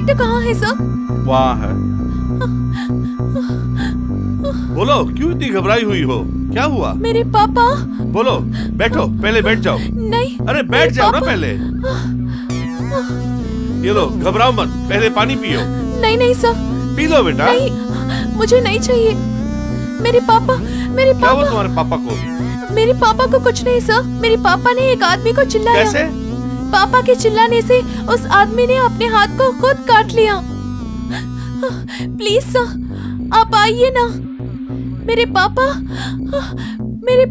इंस्पेक्टर कहाँ है सर? वहाँ है। बोलो, क्यों इतनी घबराई हुई हो? क्या हुआ? मेरे पापा। बोलो, बैठो, पहले बैठ जाओ। नहीं। अरे बैठ जाओ ना पहले। ये लो, घबराओ मत, पहले पानी पियो। नहीं नहीं सर। पी लो बेटा। नहीं, मुझे नहीं चाहिए। मेरे पापा। क्या हुआ तुम्हारे पापा को? मेरे पापा को कुछ नहीं सर। मेरे पापा ने एक आदमी को चिल्लाया। कैसे? पापा के चिल्लाने से उस आदमी ने अपने हाथ को खुद काट लिया। प्लीज सर, आप आइए ना। मेरे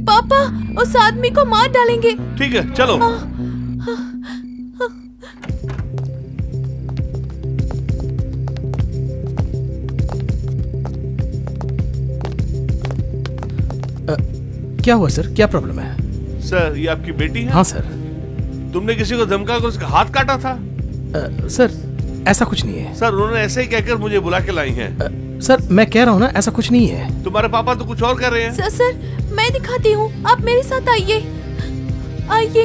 पापा उस आदमी को मार डालेंगे। ठीक है, चलो। क्या हुआ सर? क्या प्रॉब्लम है? सर, ये आपकी बेटी है? हाँ सर। तुमने किसी को धमका कर उसका हाथ काटा था? सर, ऐसा कुछ नहीं है। सर, उन्होंने ऐसे ही कहकर मुझे बुला के लाई हैं। सर, मैं कह रहा हूँ ना, ऐसा कुछ नहीं है। तुम्हारे पापा तो कुछ और कर रहे हैं। सर, मैं दिखाती हूँ, आप मेरे साथ आइए। आइए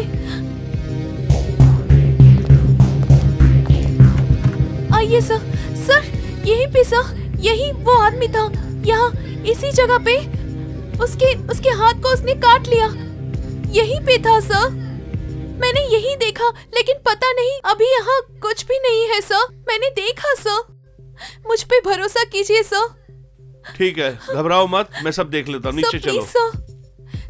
आइए सर। सर, यहीं पे सर, यही वो आदमी था। यहाँ इसी जगह पे उसके हाथ को उसने काट लिया। यहीं पे था सर। मैंने यही देखा, लेकिन पता नहीं अभी यहाँ कुछ भी नहीं है सर। मैंने देखा सर। मुझ पे भरोसा कीजिए सर। ठीक है, घबराओ मत, मैं सब देख लेता हूँ। नीचे चलो।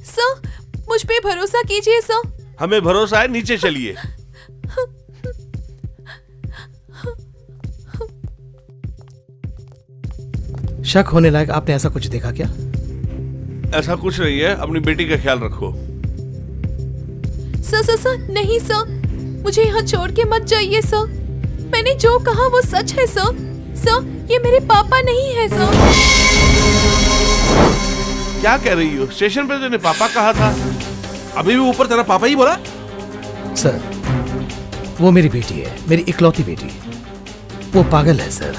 सर, मुझ पे भरोसा कीजिए सर। हमें भरोसा है, नीचे चलिए। शक होने लायक आपने ऐसा कुछ देखा क्या? ऐसा कुछ नहीं है, अपनी बेटी का ख्याल रखो। सर, नहीं सर, मुझे यहाँ छोड़ के मत जाइए सर। मैंने जो कहा वो सच है सर। सर, ये मेरे पापा नहीं है सर। क्या कह रही हो? स्टेशन पे तूने पापा कहा था, अभी भी ऊपर तेरा पापा ही बोला? सर, वो मेरी बेटी है, मेरी इकलौती बेटी। वो पागल है सर।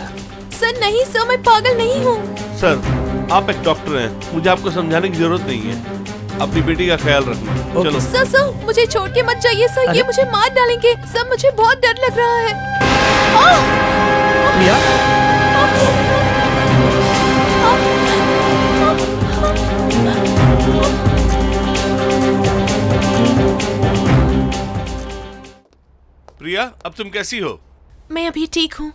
सर नहीं सर, मैं पागल नहीं हूँ। सर, आप एक डॉक्टर हैं, मुझे आपको समझाने की जरूरत नहीं है। अपनी बेटी का ख्याल रखना। चलो। सर, मुझे छोड़ के मत जाइए सर। ये मुझे मार डालेंगे सर। मुझे बहुत डर लग रहा है। प्रिया, अब तुम कैसी हो? मैं अभी ठीक हूँ।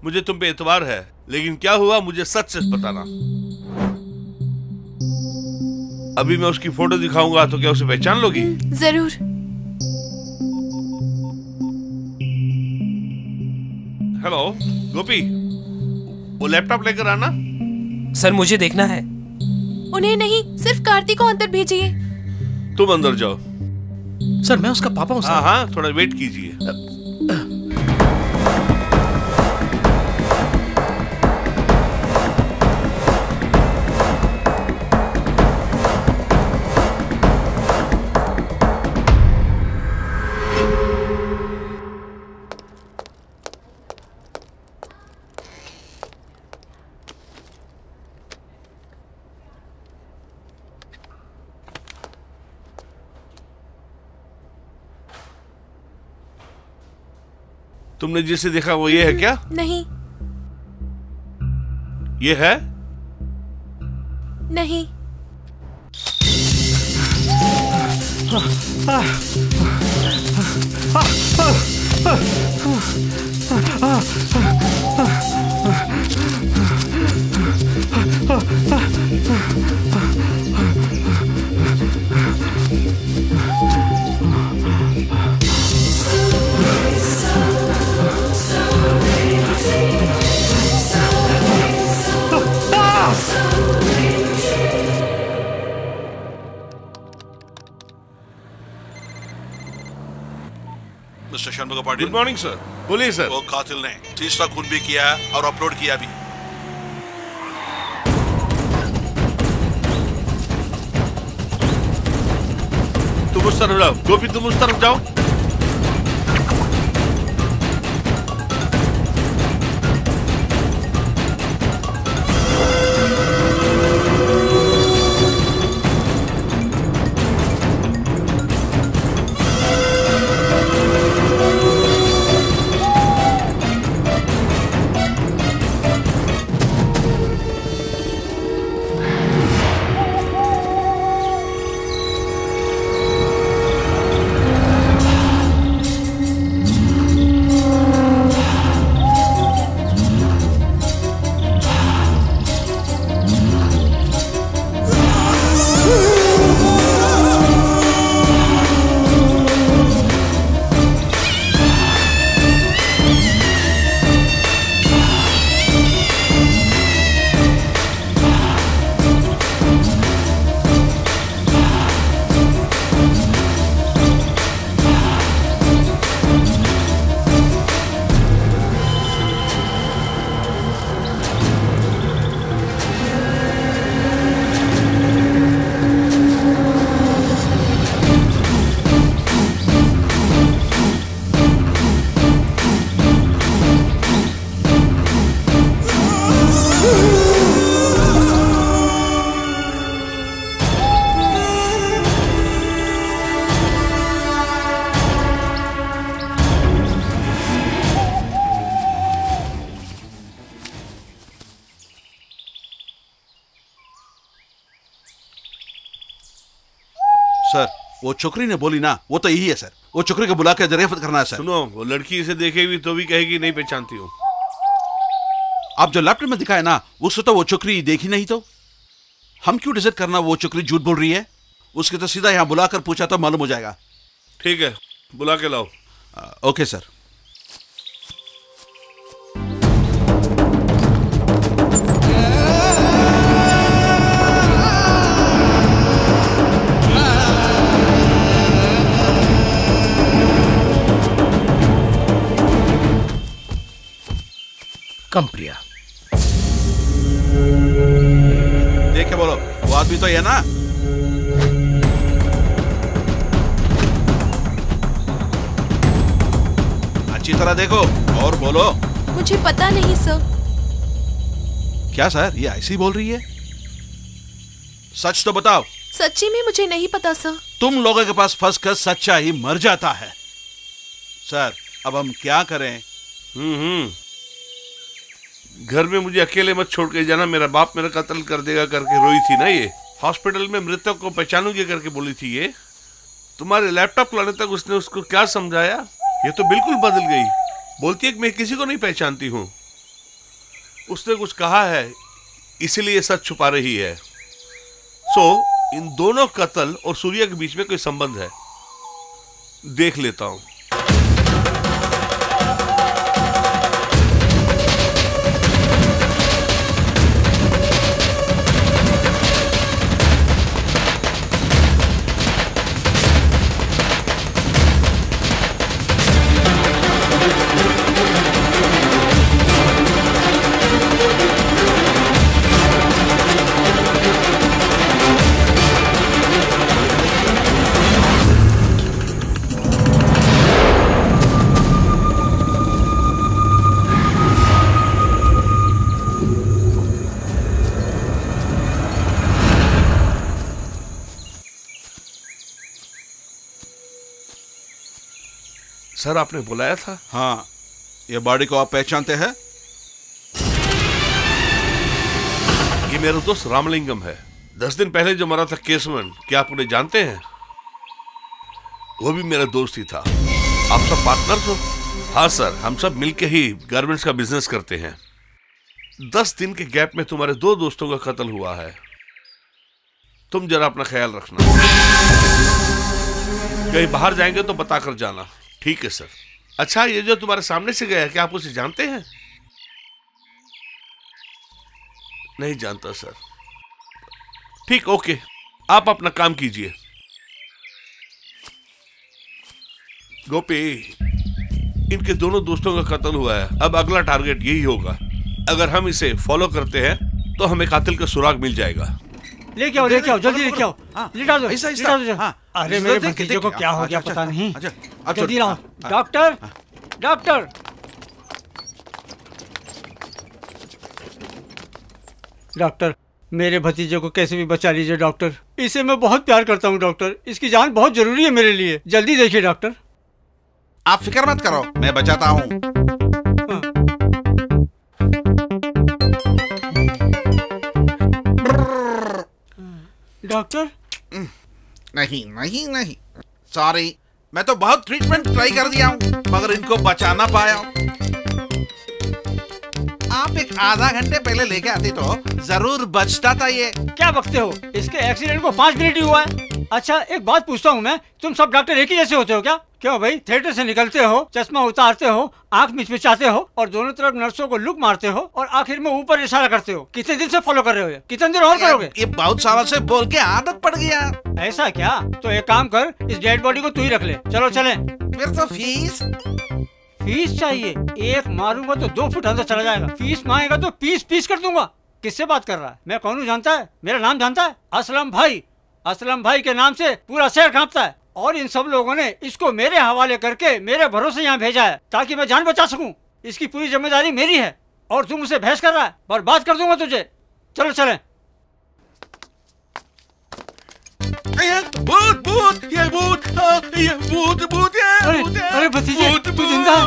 मुझे तुम पे एतबार है, लेकिन क्या हुआ मुझे सच सच बताना। अभी मैं उसकी फोटो दिखाऊंगा तो क्या उसे पहचान लोगी? जरूर। हेलो गोपी, वो लैपटॉप लेकर आना। सर, मुझे देखना है। उन्हें नहीं, सिर्फ कार्तिक को अंदर भेजिए। तुम अंदर जाओ। सर, मैं उसका पापा हूँ। हाँ, थोड़ा वेट कीजिए। तुमने जिसे देखा वो ये है क्या? नहीं। ये है? नहीं। Mister Sharma Patil. Good morning sir. बोलिए सर। वो कातिल ने तीसरा खून भी किया और अपलोड किया भी। तुम उस तरफ जाओ। गोपी, तुम उस तरफ जाओ। सर वो छोकरी ने बोली ना, वो तो यही है सर। वो छोकरी को बुला के दरियाफ्त करना है सर। सुनो, वो लड़की इसे देखेगी तो भी कहेगी नहीं पहचानती हूँ। आप जो लैपटॉप में दिखाए ना, उससे तो वो छोकरी देखी नहीं, तो हम क्यों डिसाइड करना वो छोकरी झूठ बोल रही है? उसके तो सीधा यहाँ बुलाकर पूछा तो मालूम हो जाएगा। ठीक है, बुला के लाओ। Okay sir. कम प्रिया, देख के बोलो, वो आदमी तो है ना? अच्छी तरह देखो और बोलो। मुझे पता नहीं सर। क्या सर, ये ऐसी बोल रही है? सच तो बताओ। सच्ची में मुझे नहीं पता सर। तुम लोगों के पास फंस कर सच्चा ही मर जाता है। सर अब हम क्या करें? घर में मुझे अकेले मत छोड़ के जाना, मेरा बाप मेरा कत्ल कर देगा करके रोई थी ना ये। हॉस्पिटल में मृतक को पहचानूंगी करके बोली थी ये। तुम्हारे लैपटॉप लाने तक उसने उसको क्या समझाया? ये तो बिल्कुल बदल गई। बोलती है कि मैं किसी को नहीं पहचानती हूँ। उसने कुछ कहा है इसीलिए सच छुपा रही है। इन दोनों कत्ल और सूर्या के बीच में कोई संबंध है, देख लेता हूँ। सर आपने बुलाया था? हाँ, ये बॉडी को आप पहचानते हैं? ये मेरा दोस्त रामलिंगम है। 10 दिन पहले जो मरा था केसवन, क्या आप उन्हें जानते हैं? वो भी मेरा दोस्त ही था। आप सब पार्टनर हो? हाँ सर, हम सब मिलके ही गारमेंट्स का बिजनेस करते हैं। 10 दिन के गैप में तुम्हारे 2 दोस्तों का कत्ल हुआ है। तुम जरा अपना ख्याल रखना। कहीं बाहर जाएंगे तो बताकर जाना। ठीक है सर। अच्छा, ये जो तुम्हारे सामने से गया है, क्या आप उसे जानते हैं? नहीं जानता सर। ठीक, ओके, आप अपना काम कीजिए। गोपी, इनके दोनों दोस्तों का कत्ल हुआ है। अब अगला टारगेट यही होगा। अगर हम इसे फॉलो करते हैं तो हमें कातिल का सुराग मिल जाएगा। लेके आओ, जल्दी लेके आओ। लिटा दो, लिटा दो। अरे मेरे भतीजे को क्या हो गया पता नहीं। जल्दी लाओ। Doctor, doctor. डॉक्टर, मेरे भतीजे को कैसे भी बचा लीजिए डॉक्टर। इसे मैं बहुत प्यार करता हूँ डॉक्टर। इसकी जान बहुत जरूरी है मेरे लिए। जल्दी देखिए डॉक्टर। आप फिक्र मत करो, मैं बचाता हूँ। डॉक्टर, नहीं नहीं नहीं, सॉरी, मैं तो बहुत ट्रीटमेंट ट्राई कर दिया हूँ मगर इनको बचा ना पाया हूँ। आप एक आधा घंटे पहले लेके आते तो जरूर बचता था ये। क्या बकते हो? इसके एक्सीडेंट को 5 मिनट ही हुआ है। अच्छा, एक बात पूछता हूँ मैं, तुम सब डॉक्टर एक ही जैसे होते हो क्या? क्यों भाई, थिएटर से निकलते हो, चश्मा उतारते हो, आंख मिचमिचाते हो और दोनों तरफ नर्सों को लुक मारते हो और आखिर में ऊपर इशारा करते हो। कितने दिन से फॉलो कर रहे हो? कितने दिन और करोगे? ये बहुत सालों से बोल के आदत पड़ गया। ऐसा क्या? तो एक काम कर, इस डेड बॉडी को तू ही रख ले। चलो चले। फिर तो फीस चाहिए। एक मारूंगा तो 2 फुट अंदर चला जाएगा। फीस मांगेगा तो पीस पीस कर दूंगा। किससे बात कर रहा है? मैं कौन हूँ जानता है? मेरा नाम जानता है? असलम भाई। असलम भाई के नाम से पूरा शहर कांपता है और इन सब लोगों ने इसको मेरे हवाले करके मेरे भरोसे यहाँ भेजा है ताकि मैं जान बचा सकूं। इसकी पूरी जिम्मेदारी मेरी है और तुम उसे बहस कर रहा है। बर्बाद कर दूंगा तुझे। चलो चले। भूत भूत, ये भूत, ये भूत भूत, अरे भतीजे, तू जिंदा है?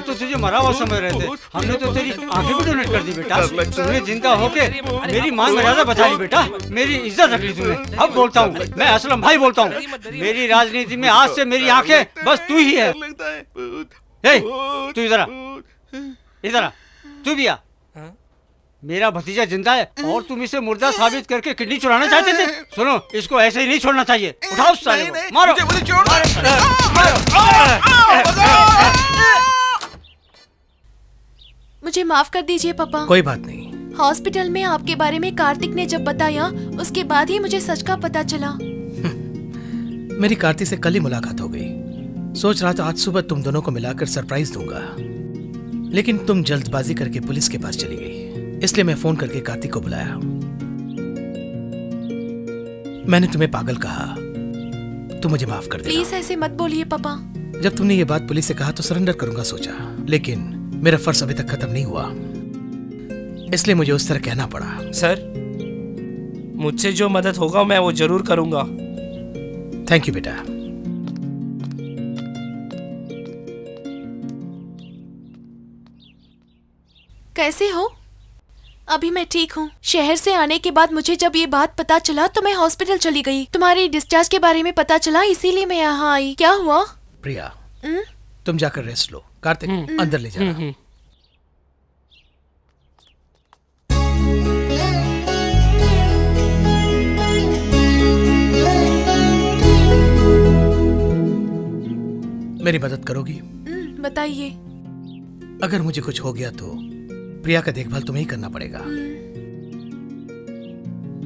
तो तुझे मरा हुआ समझ रहे थे, हमने तो तेरी आंखें भी डोनेट कर दी बेटा। तूने जिंदा होके मेरी मान मर्यादा बचा ली बेटा, मेरी इज्जत रख ली तूने। अब बोलता हूँ, मैं असलम भाई बोलता हूँ, मेरी राजनीति में आज से मेरी आंखें बस तू ही है। तू इधर आ, इधर आ, तू भी आ। मेरा भतीजा जिंदा है और तुम इसे मुर्दा साबित करके किडनी चुराना चाहते थे। सुनो, इसको ऐसे ही नहीं छोड़ना चाहिए। उठाओ उस साले को, मारो। मुझे माफ कर दीजिए पापा। कोई बात नहीं। हॉस्पिटल में आपके बारे में कार्तिक ने जब बताया, उसके बाद ही मुझे सच का पता चला। मेरी कार्तिक से कल ही मुलाकात हो गई। सोच रहा था आज सुबह तुम दोनों को मिलाकर सरप्राइज दूंगा, लेकिन तुम जल्दबाजी करके पुलिस के पास चली गई, इसलिए मैं फोन करके कार्तिक को बुलाया। मैंने तुम्हें पागल कहा, तुम मुझे माफ कर देना। प्लीज ऐसे मत बोलिए पापा। जब तुमने ये बात पुलिस से कहा तो सरेंडर करूंगा सोचा, लेकिन मेरा फर्ज अभी तक खत्म नहीं हुआ, इसलिए मुझे उस तरह कहना पड़ा। सर, मुझसे जो मदद होगा मैं वो जरूर करूंगा। थैंक यू बेटा। कैसे हो? अभी मैं ठीक हूँ। शहर से आने के बाद मुझे जब ये बात पता चला तो मैं हॉस्पिटल चली गई। तुम्हारी डिस्चार्ज के बारे में पता चला, इसीलिए मैं यहाँ आई। क्या हुआ? प्रिया, तुम जाकर रेस्ट लो। कार्तिक, अंदर ले जाना। मेरी मदद करोगी? बताइए। अगर मुझे कुछ हो गया तो प्रिया का देखभाल तुम्हें ही करना पड़ेगा।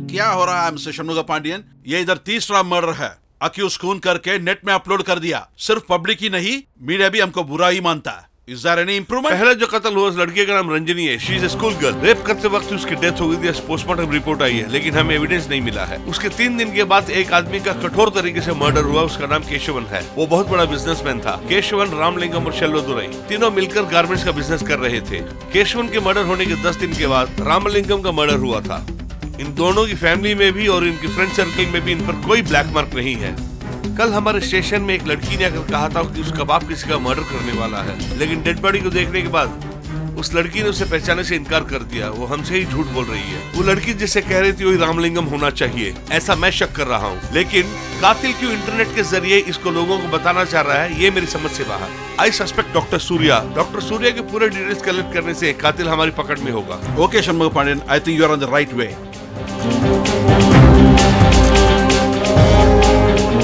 क्या हो रहा है मिस्टर शनमुगा पांडियन? ये इधर तीसरा मर्डर है। अक्यूज खून करके नेट में अपलोड कर दिया। सिर्फ पब्लिक ही नहीं, मीडिया भी हमको बुरा ही मानता है। Is there any improvement? पहले जो कत्ल हुआ उस लड़की का नाम रंजनी है। She is a school girl. Rape करते वक्त उसकी डेथ हो गई थी। पोस्टमार्टम रिपोर्ट आई है, लेकिन हमें एविडेंस नहीं मिला है। उसके 3 दिन के बाद एक आदमी का कठोर तरीके से मर्डर हुआ। उसका नाम केशवन है। वो बहुत बड़ा बिजनेसमैन था। केशवन, रामलिंगम और शेल्वदुरई तीनों मिलकर गारमेंट्स का बिजनेस कर रहे थे। केशवन के मर्डर होने के 10 दिन के बाद रामलिंगम का मर्डर हुआ था। इन दोनों की फैमिली में भी और इनकी फ्रेंड सर्कल में भी इन पर कोई ब्लैक मार्क नहीं है। कल हमारे स्टेशन में एक लड़की ने आकर कहा था कि उसका बाप किसी का मर्डर करने वाला है, लेकिन डेड बॉडी को देखने के बाद उस लड़की ने उसे पहचानने से इनकार कर दिया। वो हमसे ही झूठ बोल रही है। वो लड़की जिसे कह रही थी वही रामलिंगम होना चाहिए, ऐसा मैं शक कर रहा हूँ। लेकिन कातिल क्यों इंटरनेट के जरिए इसको लोगों को बताना चाह रहा है, ये मेरी समझ से बाहर। आई suspect doctor Surya. Doctor Surya के पूरे डिटेल्स कलेक्ट करने से कातिल हमारी पकड़ में होगा। Okay Shanmuga Pandian, I think you are on the right way.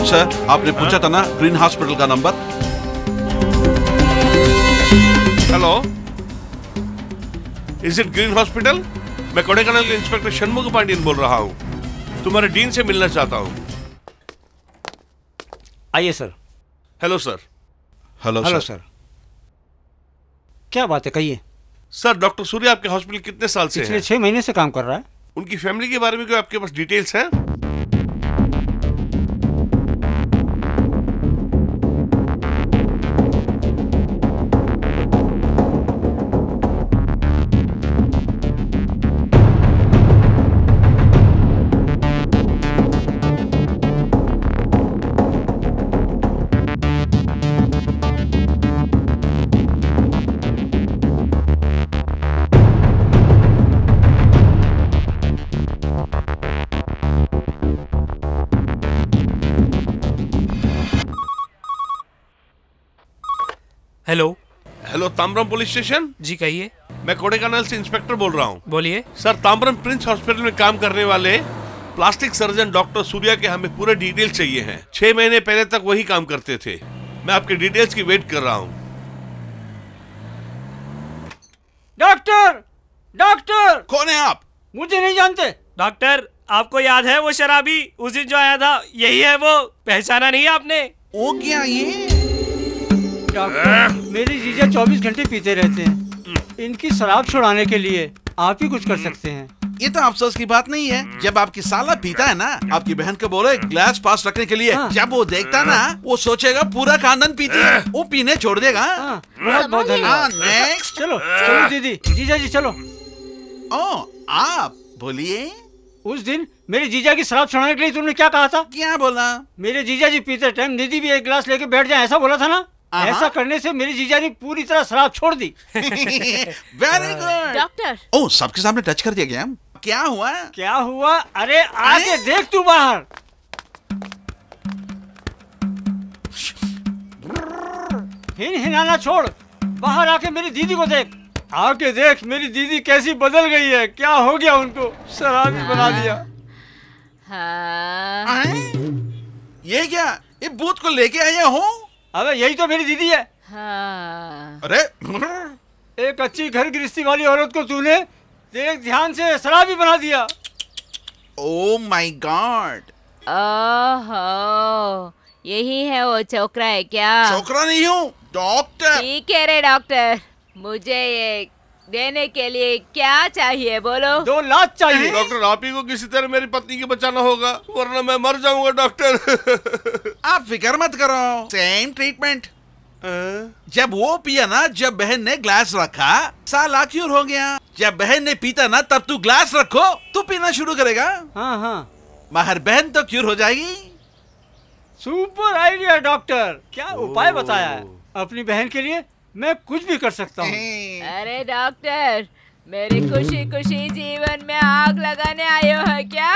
Sir, आपने पूछा था ना ग्रीन हॉस्पिटल का नंबर? Hello, is it green hospital? मैं कोडेकनाल के इंस्पेक्टर शनमुगा पांडियन बोल रहा हूँ। तुम्हारे डीन से मिलना चाहता हूँ। आइए sir. Hello sir. Hello sir. क्या बात है, कहिए। सर, डॉक्टर सूर्या आपके हॉस्पिटल कितने साल से पिछले 6 महीने से काम कर रहा है। उनकी फैमिली के बारे में कोई आपके पास डिटेल्स है? Hello, Tamram police station. जी कहिए। मैं कोडेकनाल से इंस्पेक्टर बोल रहा हूँ। बोलिए। सर, ताम्रम प्रिंस हॉस्पिटल में काम करने वाले प्लास्टिक सर्जन डॉक्टर सूर्या के हमें पूरे डिटेल चाहिए हैं। 6 महीने पहले तक वही काम करते थे। मैं आपके डिटेल्स की वेट कर रहा हूँ। Doctor, doctor. कौन है आप? मुझे नहीं जानते। डॉक्टर, आपको याद है वो शराबी उस दिन जो आया था? यही है वो। पहचाना नहीं आपने? ओ क्या ये? डॉक्टर, मेरे जीजा 24 घंटे पीते रहते हैं। इनकी शराब छुड़ाने के लिए आप ही कुछ कर सकते हैं। ये तो अफसोस की बात नहीं है। जब आपकी साला पीता है ना, आपकी बहन को बोले ग्लास पास रखने के लिए। जब वो देखता ना, वो सोचेगा पूरा खानदान पीती है, वो पीने छोड़ देगा। बहुत बहुत धन्यवाद। नेक्स्ट। चलो चलो दीदी, जीजा जी चलो। ओ, आप बोलिए। उस दिन मेरे जीजा की शराब छुड़ाने के लिए तुमने क्या कहा था? क्या बोला? मेरे जीजा जी पीते टाइम दीदी भी एक गिलास लेके बैठ जाए, ऐसा बोला था ना? ऐसा करने से मेरी जीजा ने पूरी तरह शराब छोड़ दी। Very good. डॉक्टर, ओह, सबके सामने टच कर दिया गया। क्या हुआ? क्या हुआ? अरे आगे देख तू बाहर। हिलाना छोड़, बाहर आके मेरी दीदी को देख। आके देख मेरी दीदी कैसी बदल गई है। क्या हो गया उनको? शराबी बना दिया। हाँ। ये क्या? ये भूत को लेके आया हो? अबे यही तो मेरी दीदी है। हाँ। अरे एक अच्छी घर गृहस्थी वाली औरत को तूने देख ध्यान से शराबी बना दिया। Oh my God. ओहो, यही है वो छोकरा है क्या? छोकरा नहीं हूँ, डॉक्टर। ठीक है रे डॉक्टर, मुझे ये देने के लिए क्या चाहिए बोलो? 2 लाख चाहिए। डॉक्टर, आप ही को किसी तरह मेरी पत्नी को बचाना होगा, वरना मैं मर जाऊंगा डॉक्टर। आप फिक्र मत करो, सेम ट्रीटमेंट। जब वो पिया ना, जब बहन ने ग्लास रखा, साला क्यूर हो गया। जब बहन ने पीता ना, तब तू ग्लास रखो, तू पीना शुरू करेगा। हाँ हाँ, मगर बहन तो क्यूर हो जाएगी। सुपर आइडिया डॉक्टर, क्या उपाय बताया है? अपनी बहन के लिए मैं कुछ भी कर सकता हूँ। अरे डॉक्टर, मेरी खुशी खुशी जीवन में आग लगाने आए हो है क्या?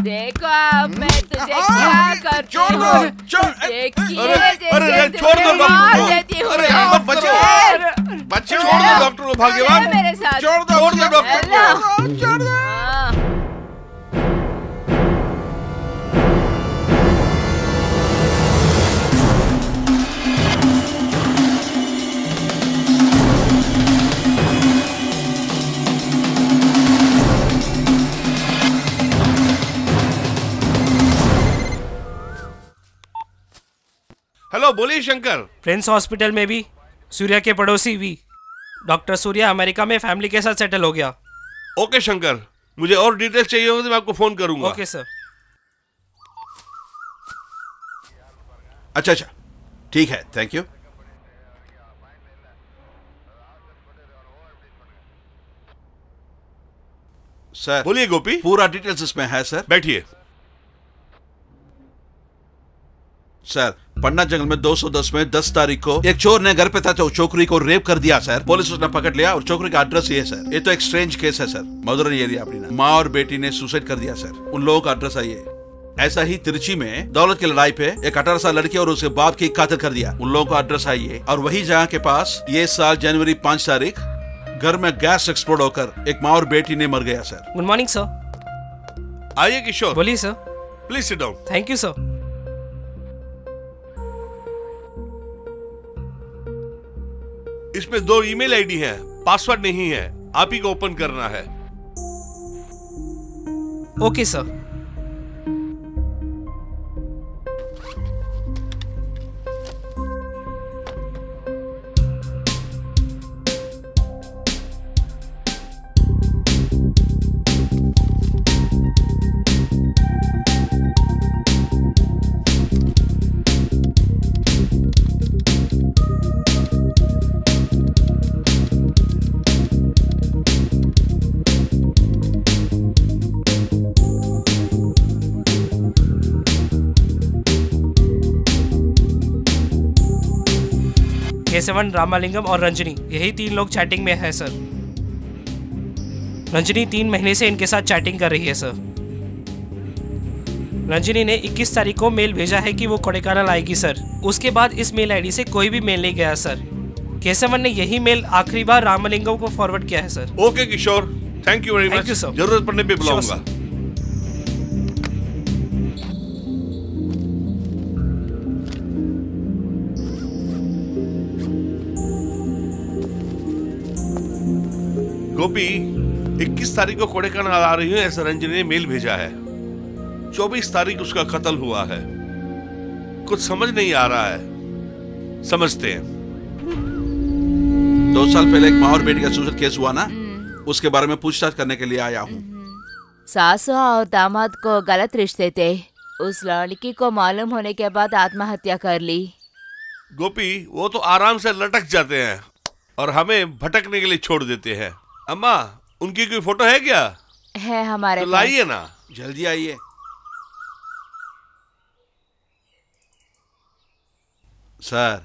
देखो अब मैं तुझे क्या करती हूँ। अरे छोड़ दो डॉक्टर। अरे बच्चे छोड़ दो डॉक्टर को, भाग्यवान। मेरे साथ छोड़ दो डॉक्टर को, छोड़ दो। हेलो, बोलिए शंकर। प्रिंस हॉस्पिटल में भी, सूर्या के पड़ोसी भी। डॉक्टर सूर्या अमेरिका में फैमिली के साथ सेटल हो गया। ओके शंकर, मुझे और डिटेल्स चाहिए होगी तो मैं आपको फोन करूंगा। Okay sir. अच्छा, ठीक है, थैंक यू। सर बोलिए गोपी। पूरा डिटेल्स इसमें है सर। बैठिए। सर, पन्ना जंगल में 210 में 10 तारीख को एक चोर ने घर पे था तो छोकरी को रेप कर दिया सर। पुलिस उसने पकड़ लिया और छोकरी का एड्रेस ये है सर। ये तो एक स्ट्रेंज केस है सर। मधुरन एरिया अपनी ना, माँ और बेटी ने सुसाइड कर दिया सर। उन लोगों का एड्रेस है ये। ऐसा ही तिरची में दौलत की लड़ाई पे एक 18 साल लड़की और उसके बाप की कातिल कर दिया। उन लोगों का एड्रेस है ये। और वही जगह के पास ये साल जनवरी 5 तारीख घर में गैस एक्सप्लोड होकर एक माँ और बेटी ने मर गया सर। Good morning sir. आइए किशोर। बोलिए sir. Please sit down. Thank you sir. इसमें 2 ईमेल आईडी है, पासवर्ड नहीं है, आप ही को ओपन करना है। Okay sir. केशवन, रामालिंगम और रंजनी, यही 3 लोग चैटिंग में है सर। रंजनी 3 महीने से इनके साथ चैटिंग कर रही है सर। रंजनी ने 21 तारीख को मेल भेजा है कि वो कोडेकानल आएगी सर। उसके बाद इस मेल आईडी से कोई भी मेल नहीं गया सर। केशवन ने यही मेल आखिरी बार रामालिंगम को फॉरवर्ड किया है sir. Okay Kishore, thank you very much. जरूरत पड़ने पे बुलाऊंगा। गोपी, 21 तारीख को कोडेकानल आ रही हूँ ऐसा रंजनी ने मेल भेजा है। 24 तारीख उसका कत्ल हुआ है। कुछ समझ नहीं आ रहा है। समझते हैं। 2 साल पहले एक माँ और बेटी का सुसाइड केस हुआ ना, उसके बारे में पूछताछ करने के लिए आया हूँ। सासू और दामाद को गलत रिश्ते थे। उस लड़की को मालूम होने के बाद आत्महत्या कर ली। गोपी, वो तो आराम से लटक जाते हैं और हमें भटकने के लिए छोड़ देते हैं। अम्मा, उनकी कोई फोटो है क्या? है हमारे तो लाइए ना। जल्दी आइए। सर,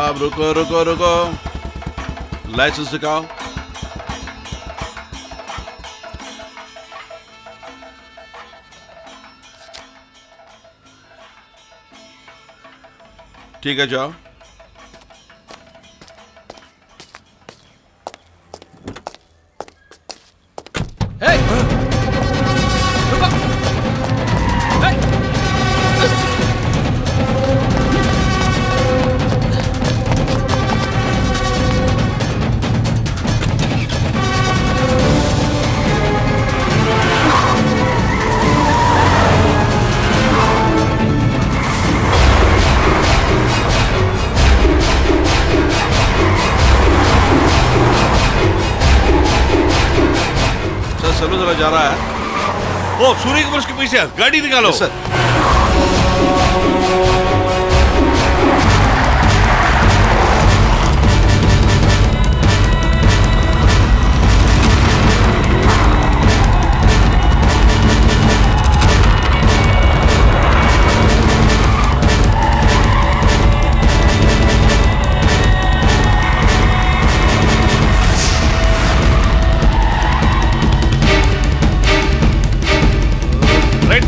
साहब रुको रुको रुको, लाइसेंस दिखाओ। ठीक है जाओ। जा रहा है। ओ सूर्य कुमार के पीछे गाड़ी निकालो। सर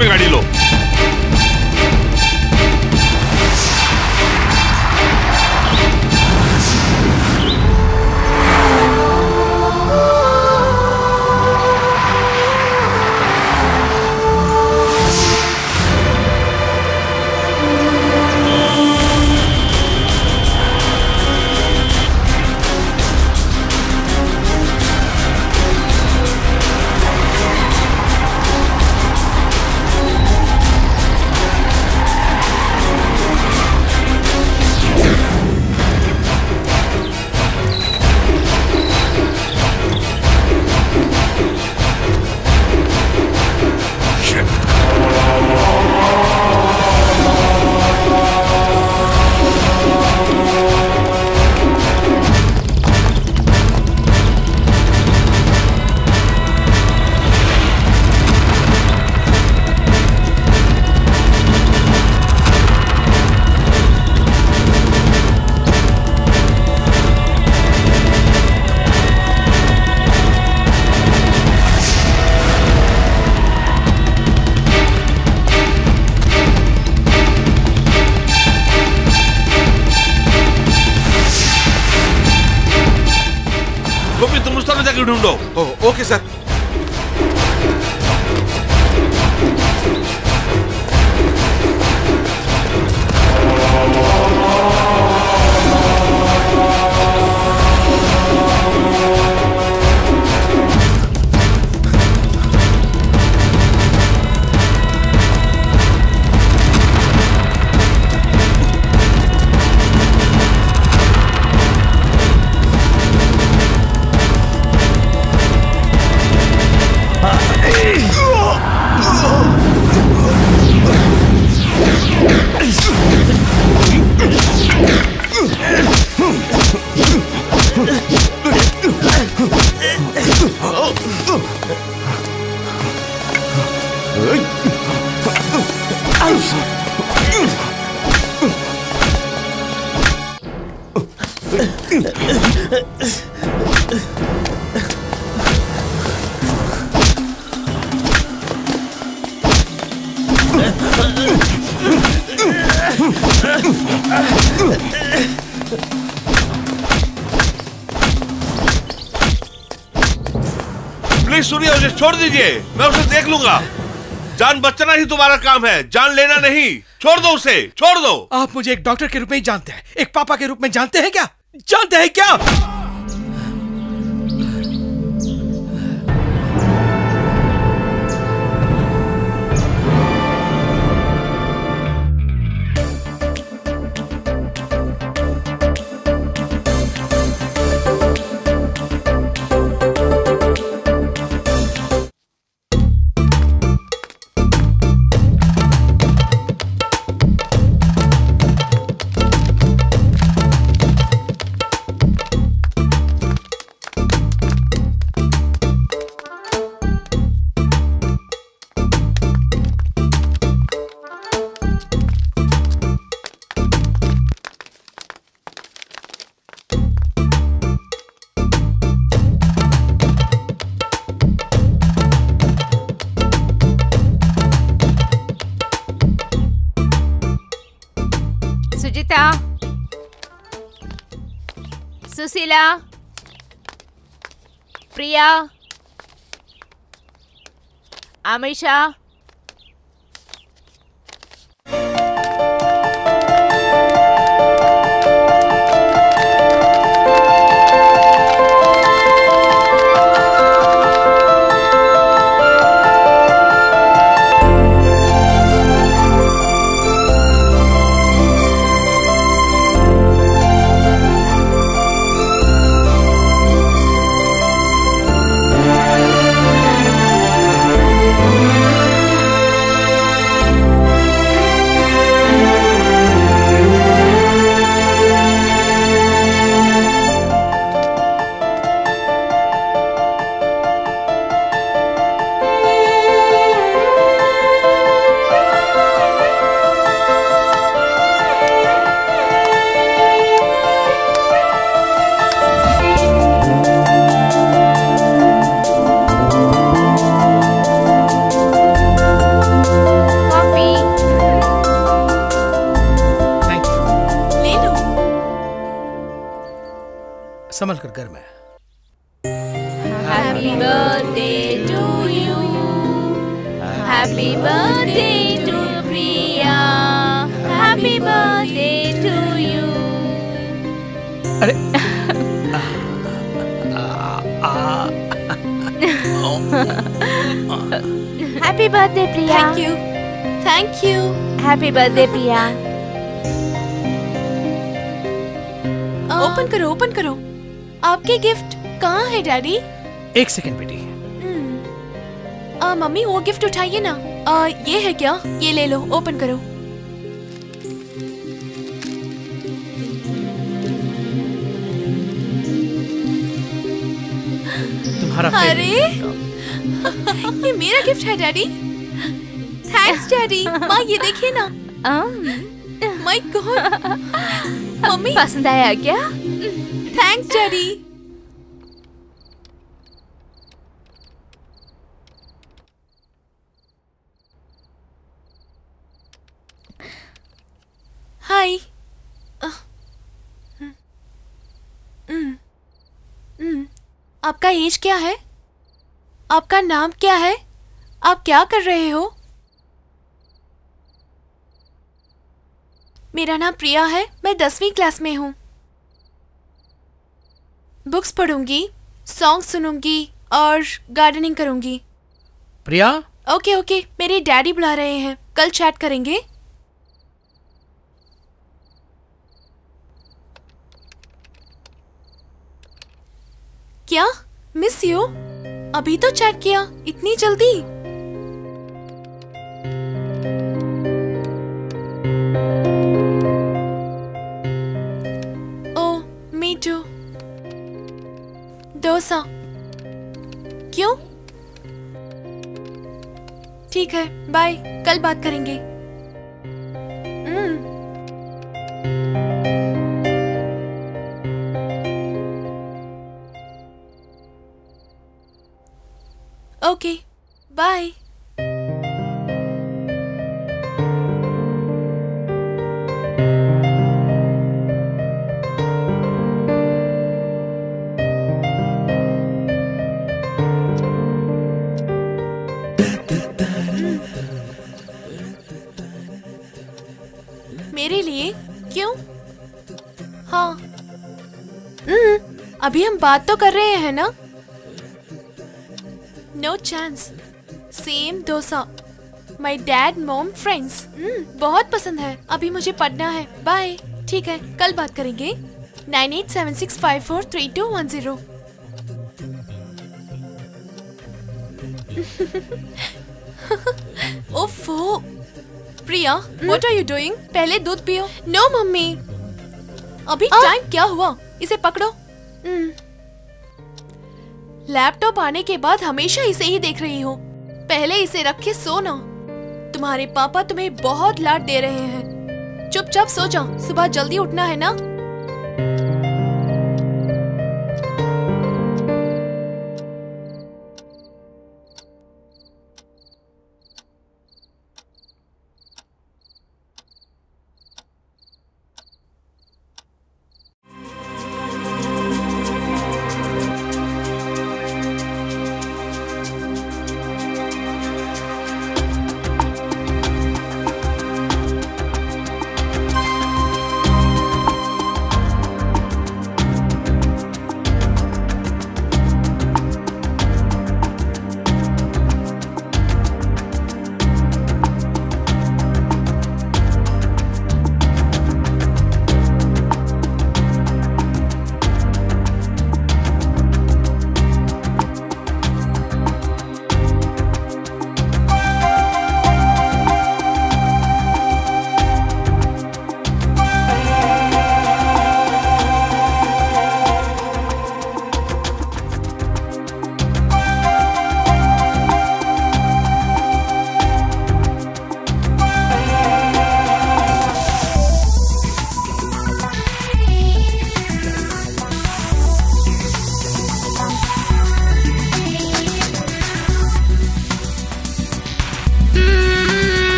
पे गाड़ी लो। तुम उस तरफ जाकर ढूंढो। Okay sir. प्लीज सूर्य उसे छोड़ दीजिए, मैं उसे देख लूंगा। जान बचाना ही तुम्हारा काम है, जान लेना नहीं। छोड़ दो उसे, छोड़ दो। आप मुझे एक डॉक्टर के रूप में ही जानते हैं, एक पापा के रूप में जानते हैं क्या? जानते हैं क्या? सुशीला, प्रिया, अमीषा, संभल कर घर में। Happy birthday to you. Happy birthday to Priya. Happy birthday to you. अरे Happy birthday Priya. Thank you. Thank you. Happy birthday Priya. Open करो, ओपन करो। आपके गिफ्ट कहाँ है डैडी? एक सेकंड बेटी। मम्मी वो गिफ्ट उठाइए ना। ये है क्या? ये ले लो, ओपन करो। तुम्हारा अरे ये मेरा गिफ्ट है डैडी। Thanks daddy. माँ ये देखिए ना। माय गॉड मम्मी पसंद आया क्या? Thanks daddy. हाय। आपका एज क्या है? आपका नाम क्या है? आप क्या कर रहे हो? मेरा नाम प्रिया है। मैं 10वीं क्लास में हूँ। बुक्स पढ़ूंगी, सॉन्ग सुनूंगी और गार्डनिंग करूंगी। प्रिया? ओके ओके, मेरे डैडी बुला रहे हैं। कल चैट करेंगे। क्या मिस यू? अभी तो चैट किया, इतनी जल्दी? Oh me too. डोसा। क्यों? ठीक है, बाय। कल बात करेंगे। Okay, bye. मेरे लिए? क्यों? हाँ। अभी हम बात तो कर रहे हैं ना? No chance. Same dosa. My dad mom friends. बहुत पसंद है। अभी मुझे पढ़ना है। बाय। ठीक है, कल बात करेंगे। 9876543210। ओफो प्रिया, व्हाट आर यू डूइंग? पहले दूध पियो। No mummy. अभी टाइम क्या हुआ? इसे पकड़ो। लैपटॉप आने के बाद हमेशा इसे ही देख रही हो। पहले इसे रख के सो ना। तुम्हारे पापा तुम्हें बहुत लाड दे रहे हैं। चुपचाप सो जाओ, सुबह जल्दी उठना है ना।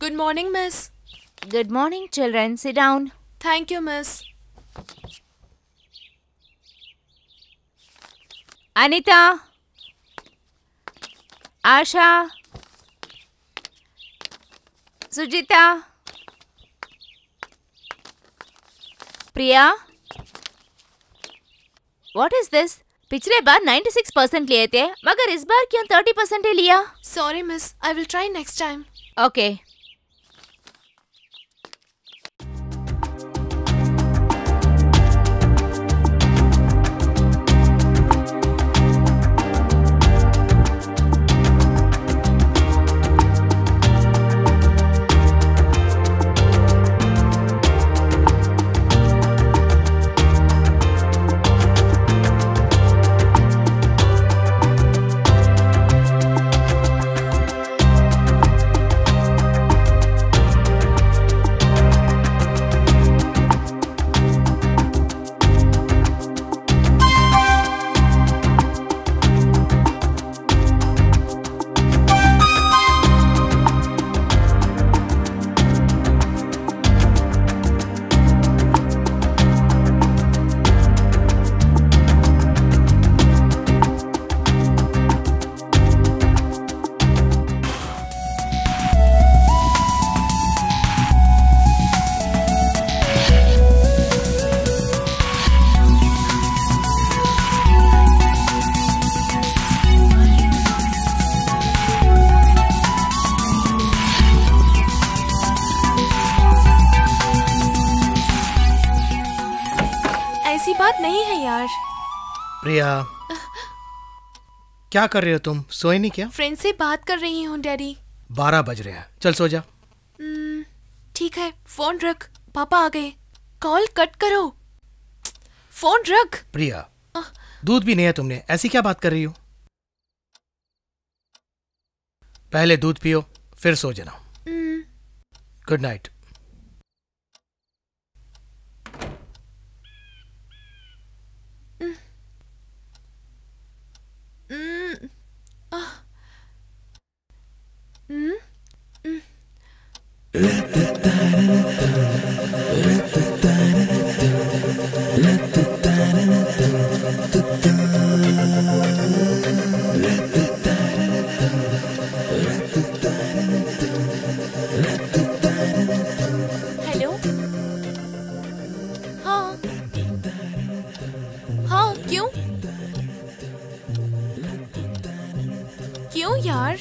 Good morning miss. Good morning children, sit down. Thank you miss. Anita, Asha, Sujita, Priya. What is this? पिछले बार 96% लिए थे, मगर इस बार क्यों 30% ही लिया? Sorry miss, I will try next time. Okay. ऐसी बात नहीं है यार। प्रिया, क्या कर रहे हो तुम? सोए नहीं क्या? फ्रेंड से बात कर रही हूँ डैडी। 12 बज रहे हैं, चल सो जा। ठीक है, फोन रख, पापा आ गए। कॉल कट करो, फोन रख। प्रिया, दूध भी नहीं है तुमने, ऐसी क्या बात कर रही हो? पहले दूध पियो, फिर सो जाना। Good night. हेलो। हाँ हाँ, क्यों क्यों यार?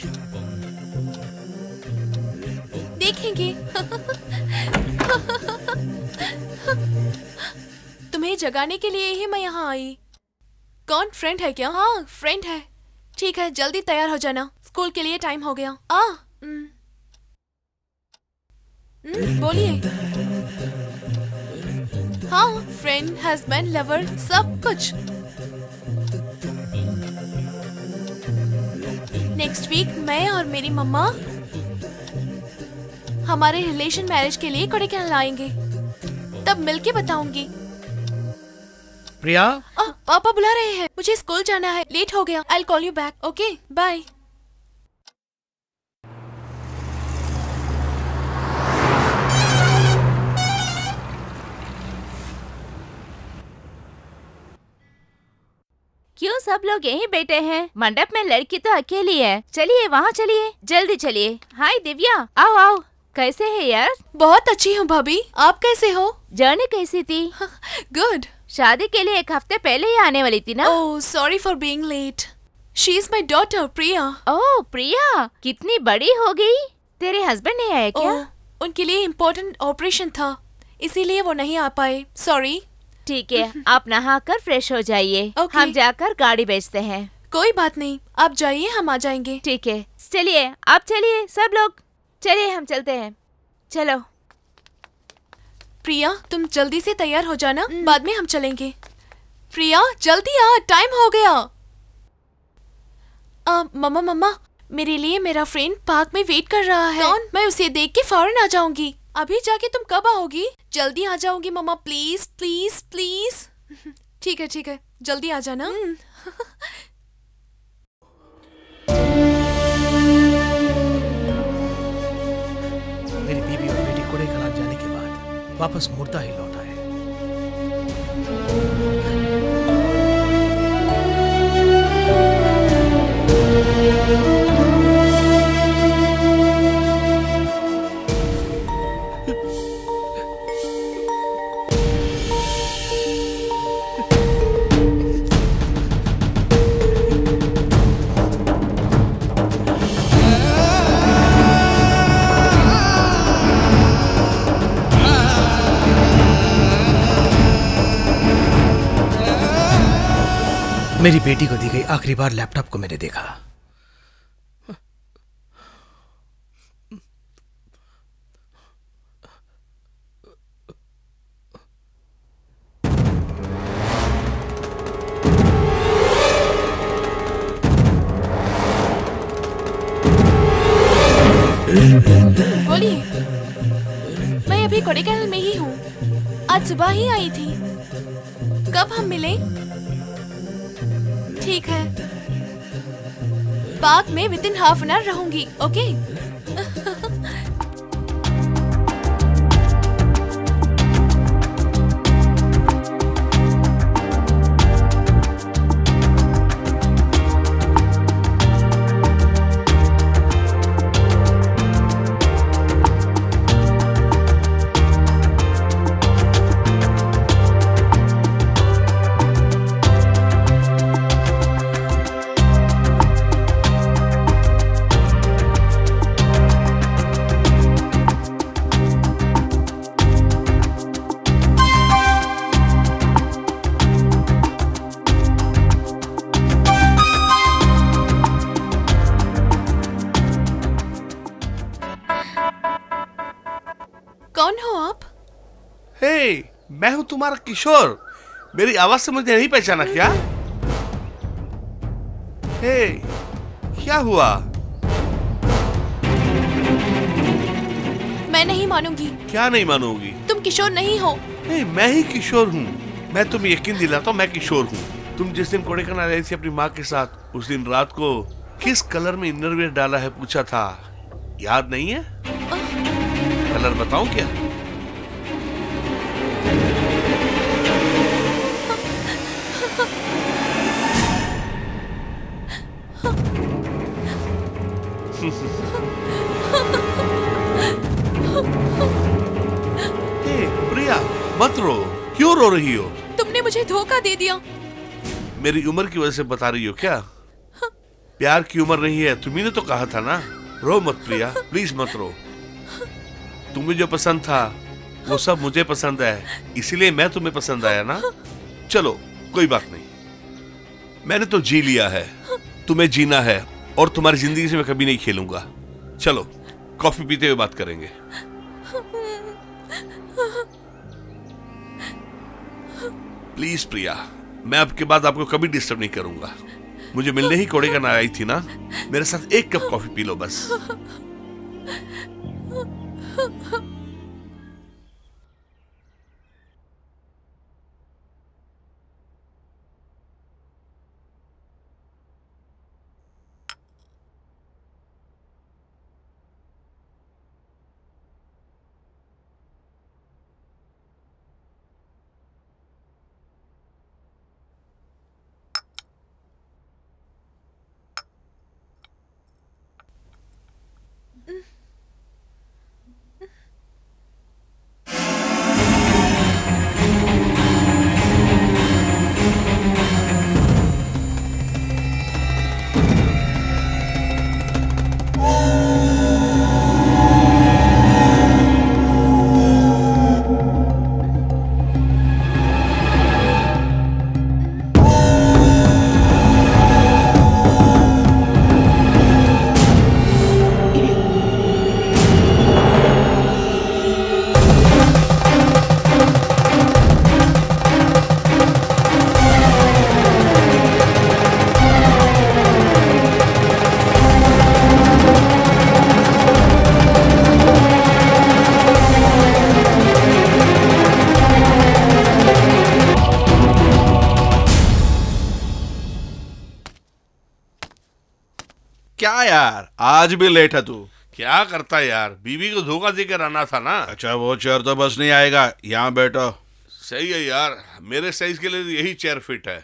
देखेंगे। तुम्हें जगाने के लिए ही मैं यहाँ आई। कौन, फ्रेंड है क्या? हाँ फ्रेंड है। ठीक है, जल्दी तैयार हो जाना, स्कूल के लिए टाइम हो गया। बोलिए। हाँ, फ्रेंड, हस्बैंड, लवर, सब कुछ। नेक्स्ट वीक मैं और मेरी मम्मा हमारे रिलेशन मैरिज के लिए कोडाईकनाल आएंगे, तब मिलके बताऊंगी। प्रिया, पापा बुला रहे हैं, मुझे स्कूल जाना है, लेट हो गया। I will call you back. Okay, bye. क्यों सब लोग यहीं बैठे हैं? मंडप में लड़की तो अकेली है। चलिए वहाँ चलिए, जल्दी चलिए। हाय दिव्या, आओ आओ। कैसे है यार? बहुत अच्छी हूँ भाभी, आप कैसे हो? जर्नी कैसी थी? गुड। शादी के लिए एक हफ्ते पहले ही आने वाली थी ना? Oh sorry for being late. She is my daughter Priya. Oh Priya, कितनी बड़ी हो गई। तेरे हस्बैंड नहीं आए क्या? उनके लिए इम्पोर्टेंट ऑपरेशन था, इसीलिए वो नहीं आ पाए। सॉरी। ठीक है, आप नहाकर फ्रेश हो जाइए। हम जाकर गाड़ी बेचते हैं। कोई बात नहीं, आप जाइए, हम आ जाएंगे। ठीक है, चलिए आप चलिए, सब लोग चलिए, हम चलते हैं। चलो प्रिया, तुम जल्दी से तैयार हो जाना, बाद में हम चलेंगे। प्रिया जल्दी आ, टाइम हो गया। मम्मा मम्मा, मेरे लिए मेरा फ्रेंड पार्क में वेट कर रहा है। कौन? मैं उसे देख के फौरन आ जाऊंगी। अभी जाके तुम कब आओगी? जल्दी आ जाऊंगी मम्मा, प्लीज प्लीज प्लीज। ठीक है, जल्दी आ जाना। वापस मुर्दा ही लौटा है। मेरी बेटी को दी गई आखिरी बार लैपटॉप को मैंने देखा। बोलिए, मैं अभी कोडाईकनाल में ही हूँ। आज सुबह ही आई थी। कब हम मिले? ठीक है, पार्क में विदिन हाफ एन आवर रहूंगी। ओके? कौन हो आप? हे, मैं हूँ तुम्हारा किशोर। मेरी आवाज से मुझे नहीं पहचाना क्या? हे, क्या हुआ? मैं नहीं मानूंगी। क्या नहीं मानोगी? तुम किशोर नहीं हो। नहीं, मैं ही किशोर हूँ। मैं तुम्हें यकीन दिलाता हूँ, मैं किशोर हूँ। तुम जिस दिन कोडाईकनाल आई थी अपनी माँ के साथ, उस दिन रात को किस कलर में इनरवियर डाला है पूछा था, याद नहीं है? कलर बताऊं क्या? प्रिया, मत रो। क्यों रो रही हो? तुमने मुझे धोखा दे दिया। मेरी उम्र की वजह से बता रही हो क्या? प्यार की उम्र नहीं है, तुम्ही ने तो कहा था ना। रो मत प्रिया, प्लीज मत रो। तुम्हें जो पसंद था वो सब मुझे पसंद है, इसीलिए मैं तुम्हें पसंद आया ना। चलो कोई बात नहीं, मैंने तो जी लिया है, तुम्हें जीना है और तुम्हारी जिंदगी से मैं कभी नहीं खेलूंगा। चलो कॉफी पीते हुए बात करेंगे। प्लीज प्रिया, मैं अब के बाद आपको कभी डिस्टर्ब नहीं करूंगा। मुझे मिलने ही कोडाईकनाल आई थी ना, मेरे साथ एक कप कॉफी पी लो बस। क्या यार, आज भी लेट है तू? क्या करता यार, बीवी को धोखा देकर आना था ना। अच्छा वो चेयर तो बस नहीं आएगा, यहाँ बैठो। सही है यार, मेरे साइज के लिए यही चेयर फिट है।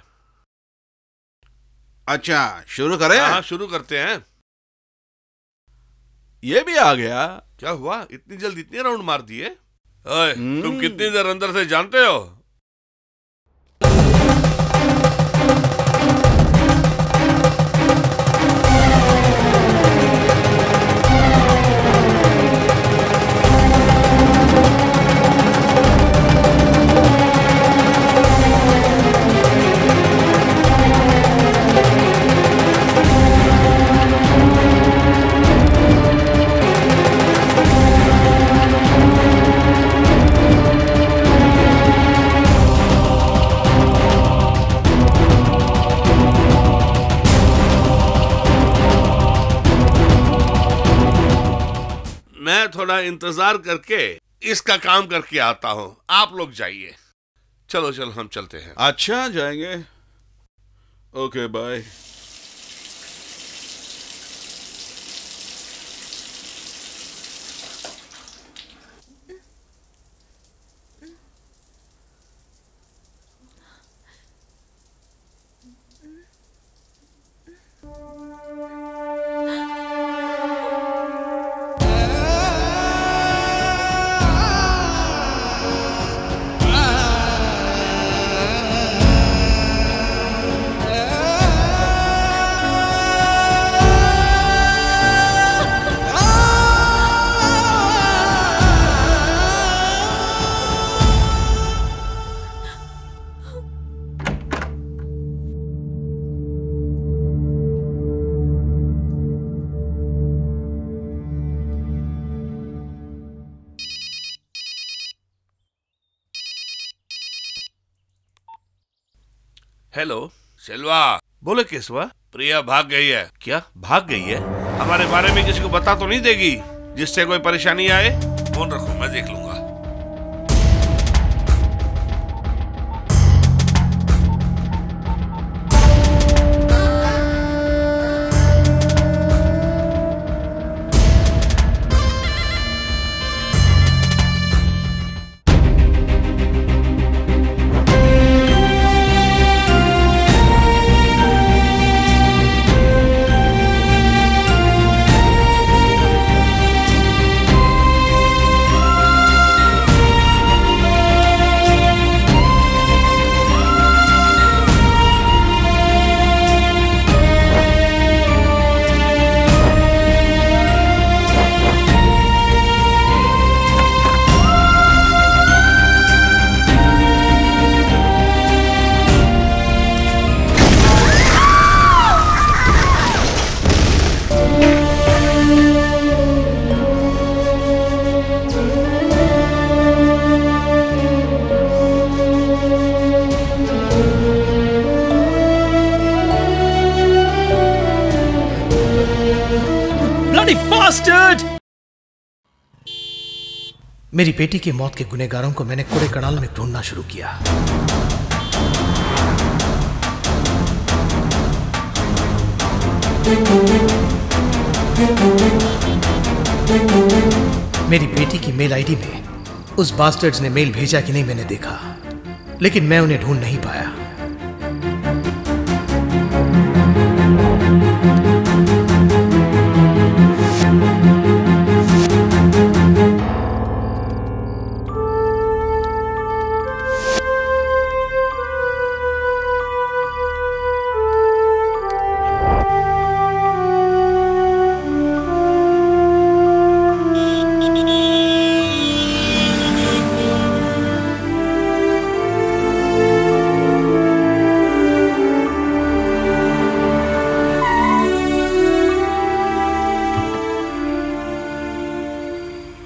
अच्छा शुरू करें? हाँ शुरू करते हैं। ये भी आ गया। क्या हुआ, इतनी जल्दी इतने राउंड मार दिए? ओए, तुम कितनी देर अंदर से जानते हो? मैं थोड़ा इंतजार करके इसका काम करके आता हूँ, आप लोग जाइए। चलो चलो हम चलते हैं। अच्छा जाएंगे, ओके बाय। हेलो सेल्वा। बोले केशवा, प्रिया भाग गई है। क्या भाग गई है? हमारे बारे में किसी को बता तो नहीं देगी, जिससे कोई परेशानी आए? फोन रखो, मैं देख लूंगा। मेरी बेटी की मौत के गुनहगारों को मैंने कूड़े कनाल में ढूंढना शुरू किया। मेरी बेटी की मेल आईडी में उस बास्टर्ड्स ने मेल भेजा कि नहीं मैंने देखा, लेकिन मैं उन्हें ढूंढ नहीं पाया।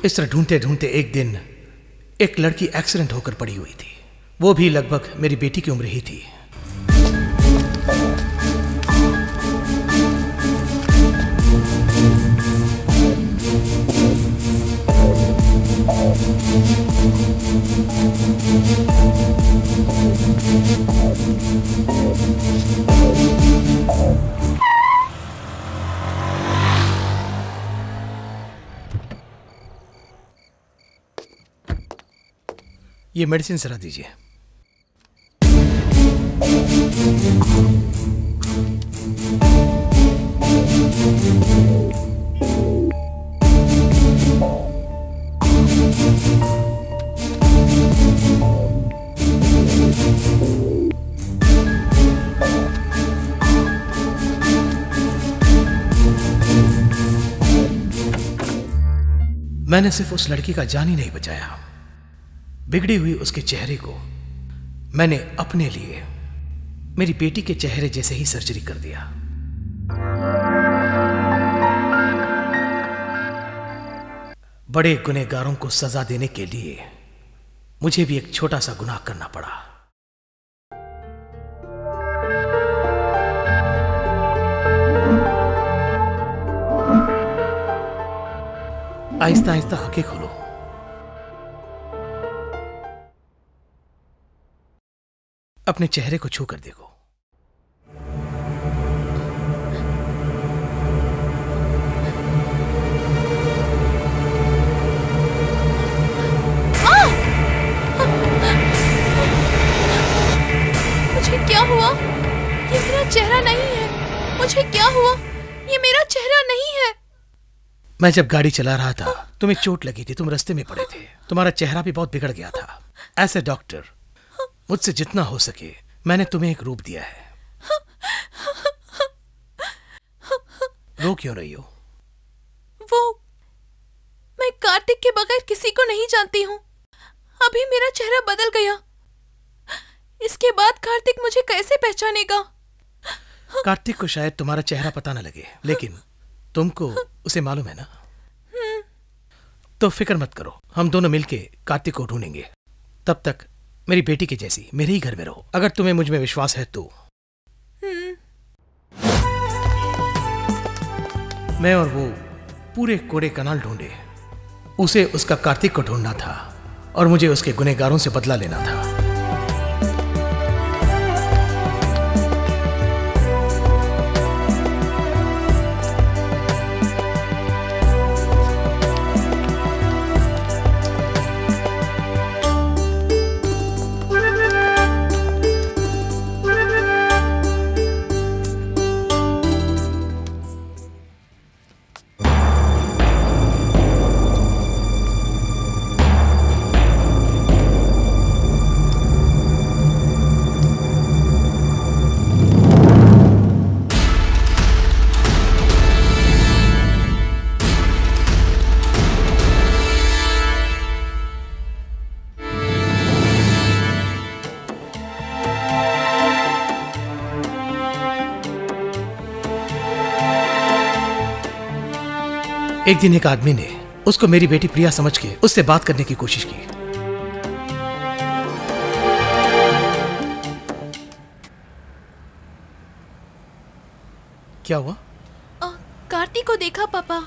इस तरह ढूंढते ढूंढते एक दिन एक लड़की एक्सीडेंट होकर पड़ी हुई थी। वो भी लगभग मेरी बेटी की उम्र ही थी। ये मेडिसिन जरा दीजिए। मैंने सिर्फ उस लड़की का जान ही नहीं बचाया, बिगड़ी हुई उसके चेहरे को मैंने अपने लिए मेरी बेटी के चेहरे जैसे ही सर्जरी कर दिया। बड़े गुनहगारों को सजा देने के लिए मुझे भी एक छोटा सा गुनाह करना पड़ा। आहिस्ता आहिस्ता आंखें खोलो। अपने चेहरे को छू कर देखो। मुझे क्या हुआ? ये मेरा चेहरा नहीं है। मुझे क्या हुआ? ये मेरा चेहरा नहीं है। मैं जब गाड़ी चला रहा था, तुम्हें चोट लगी थी, तुम रास्ते में पड़े थे, तुम्हारा चेहरा भी बहुत बिगड़ गया था। ऐसे डॉक्टर, मुझसे जितना हो सके मैंने तुम्हें एक रूप दिया है। रो क्यों रही हो? वो मैं कार्तिक के बगैर किसी को नहीं जानती हूँ। अभी मेरा चेहरा बदल गया। इसके बाद कार्तिक मुझे कैसे पहचानेगा? कार्तिक को शायद तुम्हारा चेहरा पता न लगे, लेकिन तुमको उसे मालूम है ना। तो फिक्र मत करो, हम दोनों मिलके कार्तिक को ढूंढेंगे। तब तक मेरी बेटी के जैसी मेरे ही घर में रहो, अगर तुम्हें मुझ में विश्वास है तो। मैं और वो पूरे कोड़े कनाल ढूंढे। उसे उसका कार्तिक को ढूंढना था और मुझे उसके गुनहगारों से बदला लेना था। एक दिन एक आदमी ने उसको मेरी बेटी प्रिया समझ के उससे बात करने की कोशिश की। क्या हुआ? कार्तिक को देखा पापा।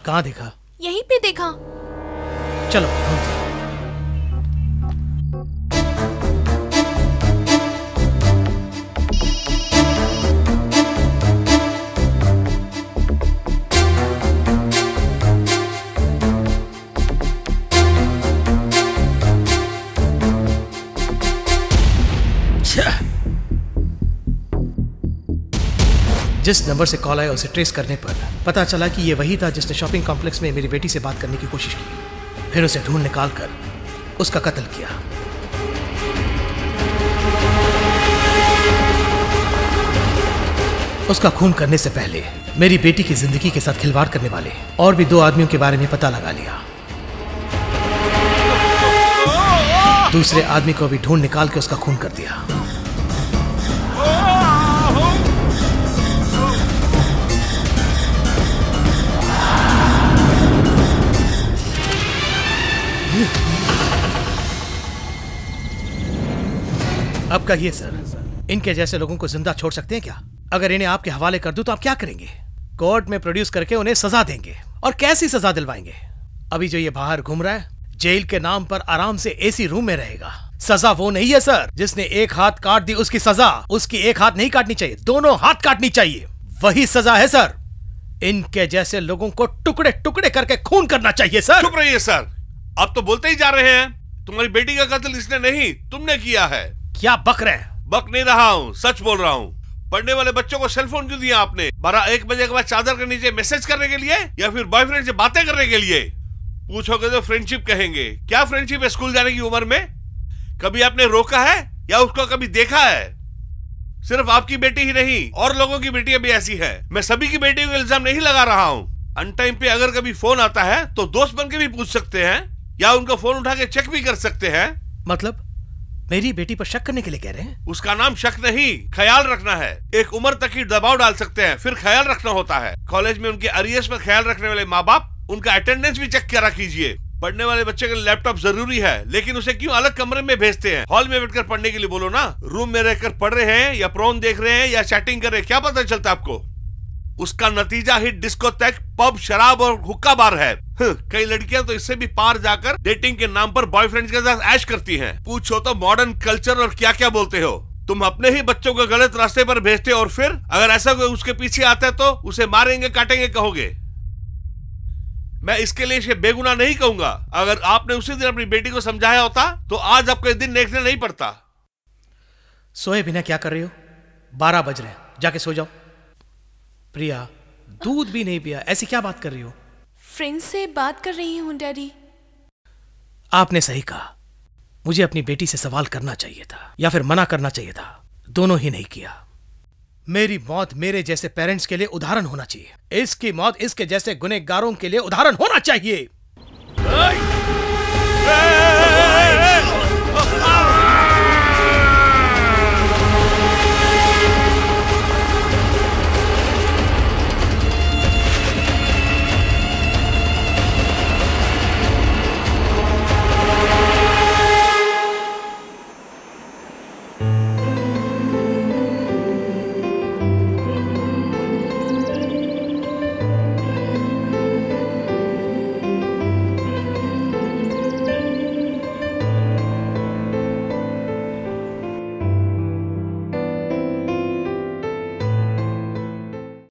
कहाँ देखा? यहीं पे देखा। चलो। जिस नंबर से कॉल आया उसे ट्रेस करने पर पता चला कि ये वही था जिसने शॉपिंग कॉम्प्लेक्स में मेरी बेटी से बात करने की कोशिश की। फिर उसे ढूंढ निकाल कर उसका कत्ल किया। उसका खून करने से पहले मेरी बेटी की जिंदगी के साथ खिलवाड़ करने वाले और भी 2 आदमियों के बारे में पता लगा लिया। दूसरे आदमी को भी ढूंढ निकाल के उसका खून कर दिया। अब कहिए सर, इनके जैसे लोगों को जिंदा छोड़ सकते हैं क्या? अगर इन्हें आपके हवाले कर दूं तो आप क्या करेंगे? कोर्ट में प्रोड्यूस करके उन्हें सजा देंगे। और कैसी सजा दिलवाएंगे? अभी जो ये बाहर घूम रहा है, जेल के नाम पर आराम से एसी रूम में रहेगा। सजा वो नहीं है सर जिसने एक हाथ काट दी उसकी सजा उसकी एक हाथ नहीं काटनी चाहिए, दोनों हाथ काटनी चाहिए। वही सजा है सर। इनके जैसे लोगों को टुकड़े टुकड़े करके खून करना चाहिए सर। चुप रहिए सर, आप तो बोलते ही जा रहे हैं। तुम्हारी बेटी का कत्ल इसने नहीं, तुमने किया है। क्या बक रहे हैं? बक नहीं रहा हूँ, सच बोल रहा हूँ। पढ़ने वाले बच्चों को सेल फोन क्यों दिया आपने? 12-1 बजे के बाद चादर के नीचे मैसेज करने के लिए या फिर बॉयफ्रेंड से बातें करने के लिए? पूछोगे तो फ्रेंडशिप कहेंगे। क्या फ्रेंडशिप है स्कूल जाने की उम्र में? कभी आपने रोका है या उसको कभी देखा है? सिर्फ आपकी बेटी ही नहीं, और लोगों की बेटियां भी ऐसी है। मैं सभी की बेटियों को इल्जाम नहीं लगा रहा हूँ। अनटाइम पे अगर कभी फोन आता है तो दोस्त बन के भी पूछ सकते हैं या उनका फोन उठा के चेक भी कर सकते हैं। मतलब मेरी बेटी पर शक करने के लिए कह रहे हैं? उसका नाम शक नहीं, ख्याल रखना है। एक उम्र तक ही दबाव डाल सकते हैं, फिर ख्याल रखना होता है। कॉलेज में उनके अरियर्स पर ख्याल रखने वाले माँ बाप उनका अटेंडेंस भी चेक करा कीजिए। पढ़ने वाले बच्चे के लिए लैपटॉप जरूरी है, लेकिन उसे क्यों अलग कमरे में भेजते हैं? हॉल में बैठकर पढ़ने के लिए बोलो ना। रूम में रहकर पढ़ रहे हैं या प्रोन देख रहे हैं या चैटिंग कर रहे हैं, क्या पता चलता आपको? उसका नतीजा ही डिस्कोटेक, पब, शराब और हुक्का बार है। कई लड़कियां तो इससे भी पार जाकर डेटिंग के नाम पर बॉयफ्रेंड के साथ ऐश करती हैं। पूछो तो मॉडर्न कल्चर और क्या क्या बोलते हो। तुम अपने ही बच्चों को गलत रास्ते पर भेजते और फिर अगर ऐसा कोई उसके पीछे आता है तो उसे मारेंगे काटेंगे कहोगे। मैं इसके लिए इसे बेगुनाह नहीं कहूंगा। अगर आपने उसी दिन अपनी बेटी को समझाया होता तो आज आपको दिन देखने नहीं पड़ता। सोए बिना क्या कर रही हो? 12 बज रहे हैं, जाके सो जाओ। प्रिया, दूध भी नहीं पिया, ऐसी क्या बात कर रही हो? फ्रेंड से बात कर रही हूँ डैडी। आपने सही कहा, मुझे अपनी बेटी से सवाल करना चाहिए था या फिर मना करना चाहिए था। दोनों ही नहीं किया। मेरी मौत मेरे जैसे पेरेंट्स के लिए उदाहरण होना चाहिए। इसकी मौत इसके जैसे गुनहगारों के लिए उदाहरण होना चाहिए।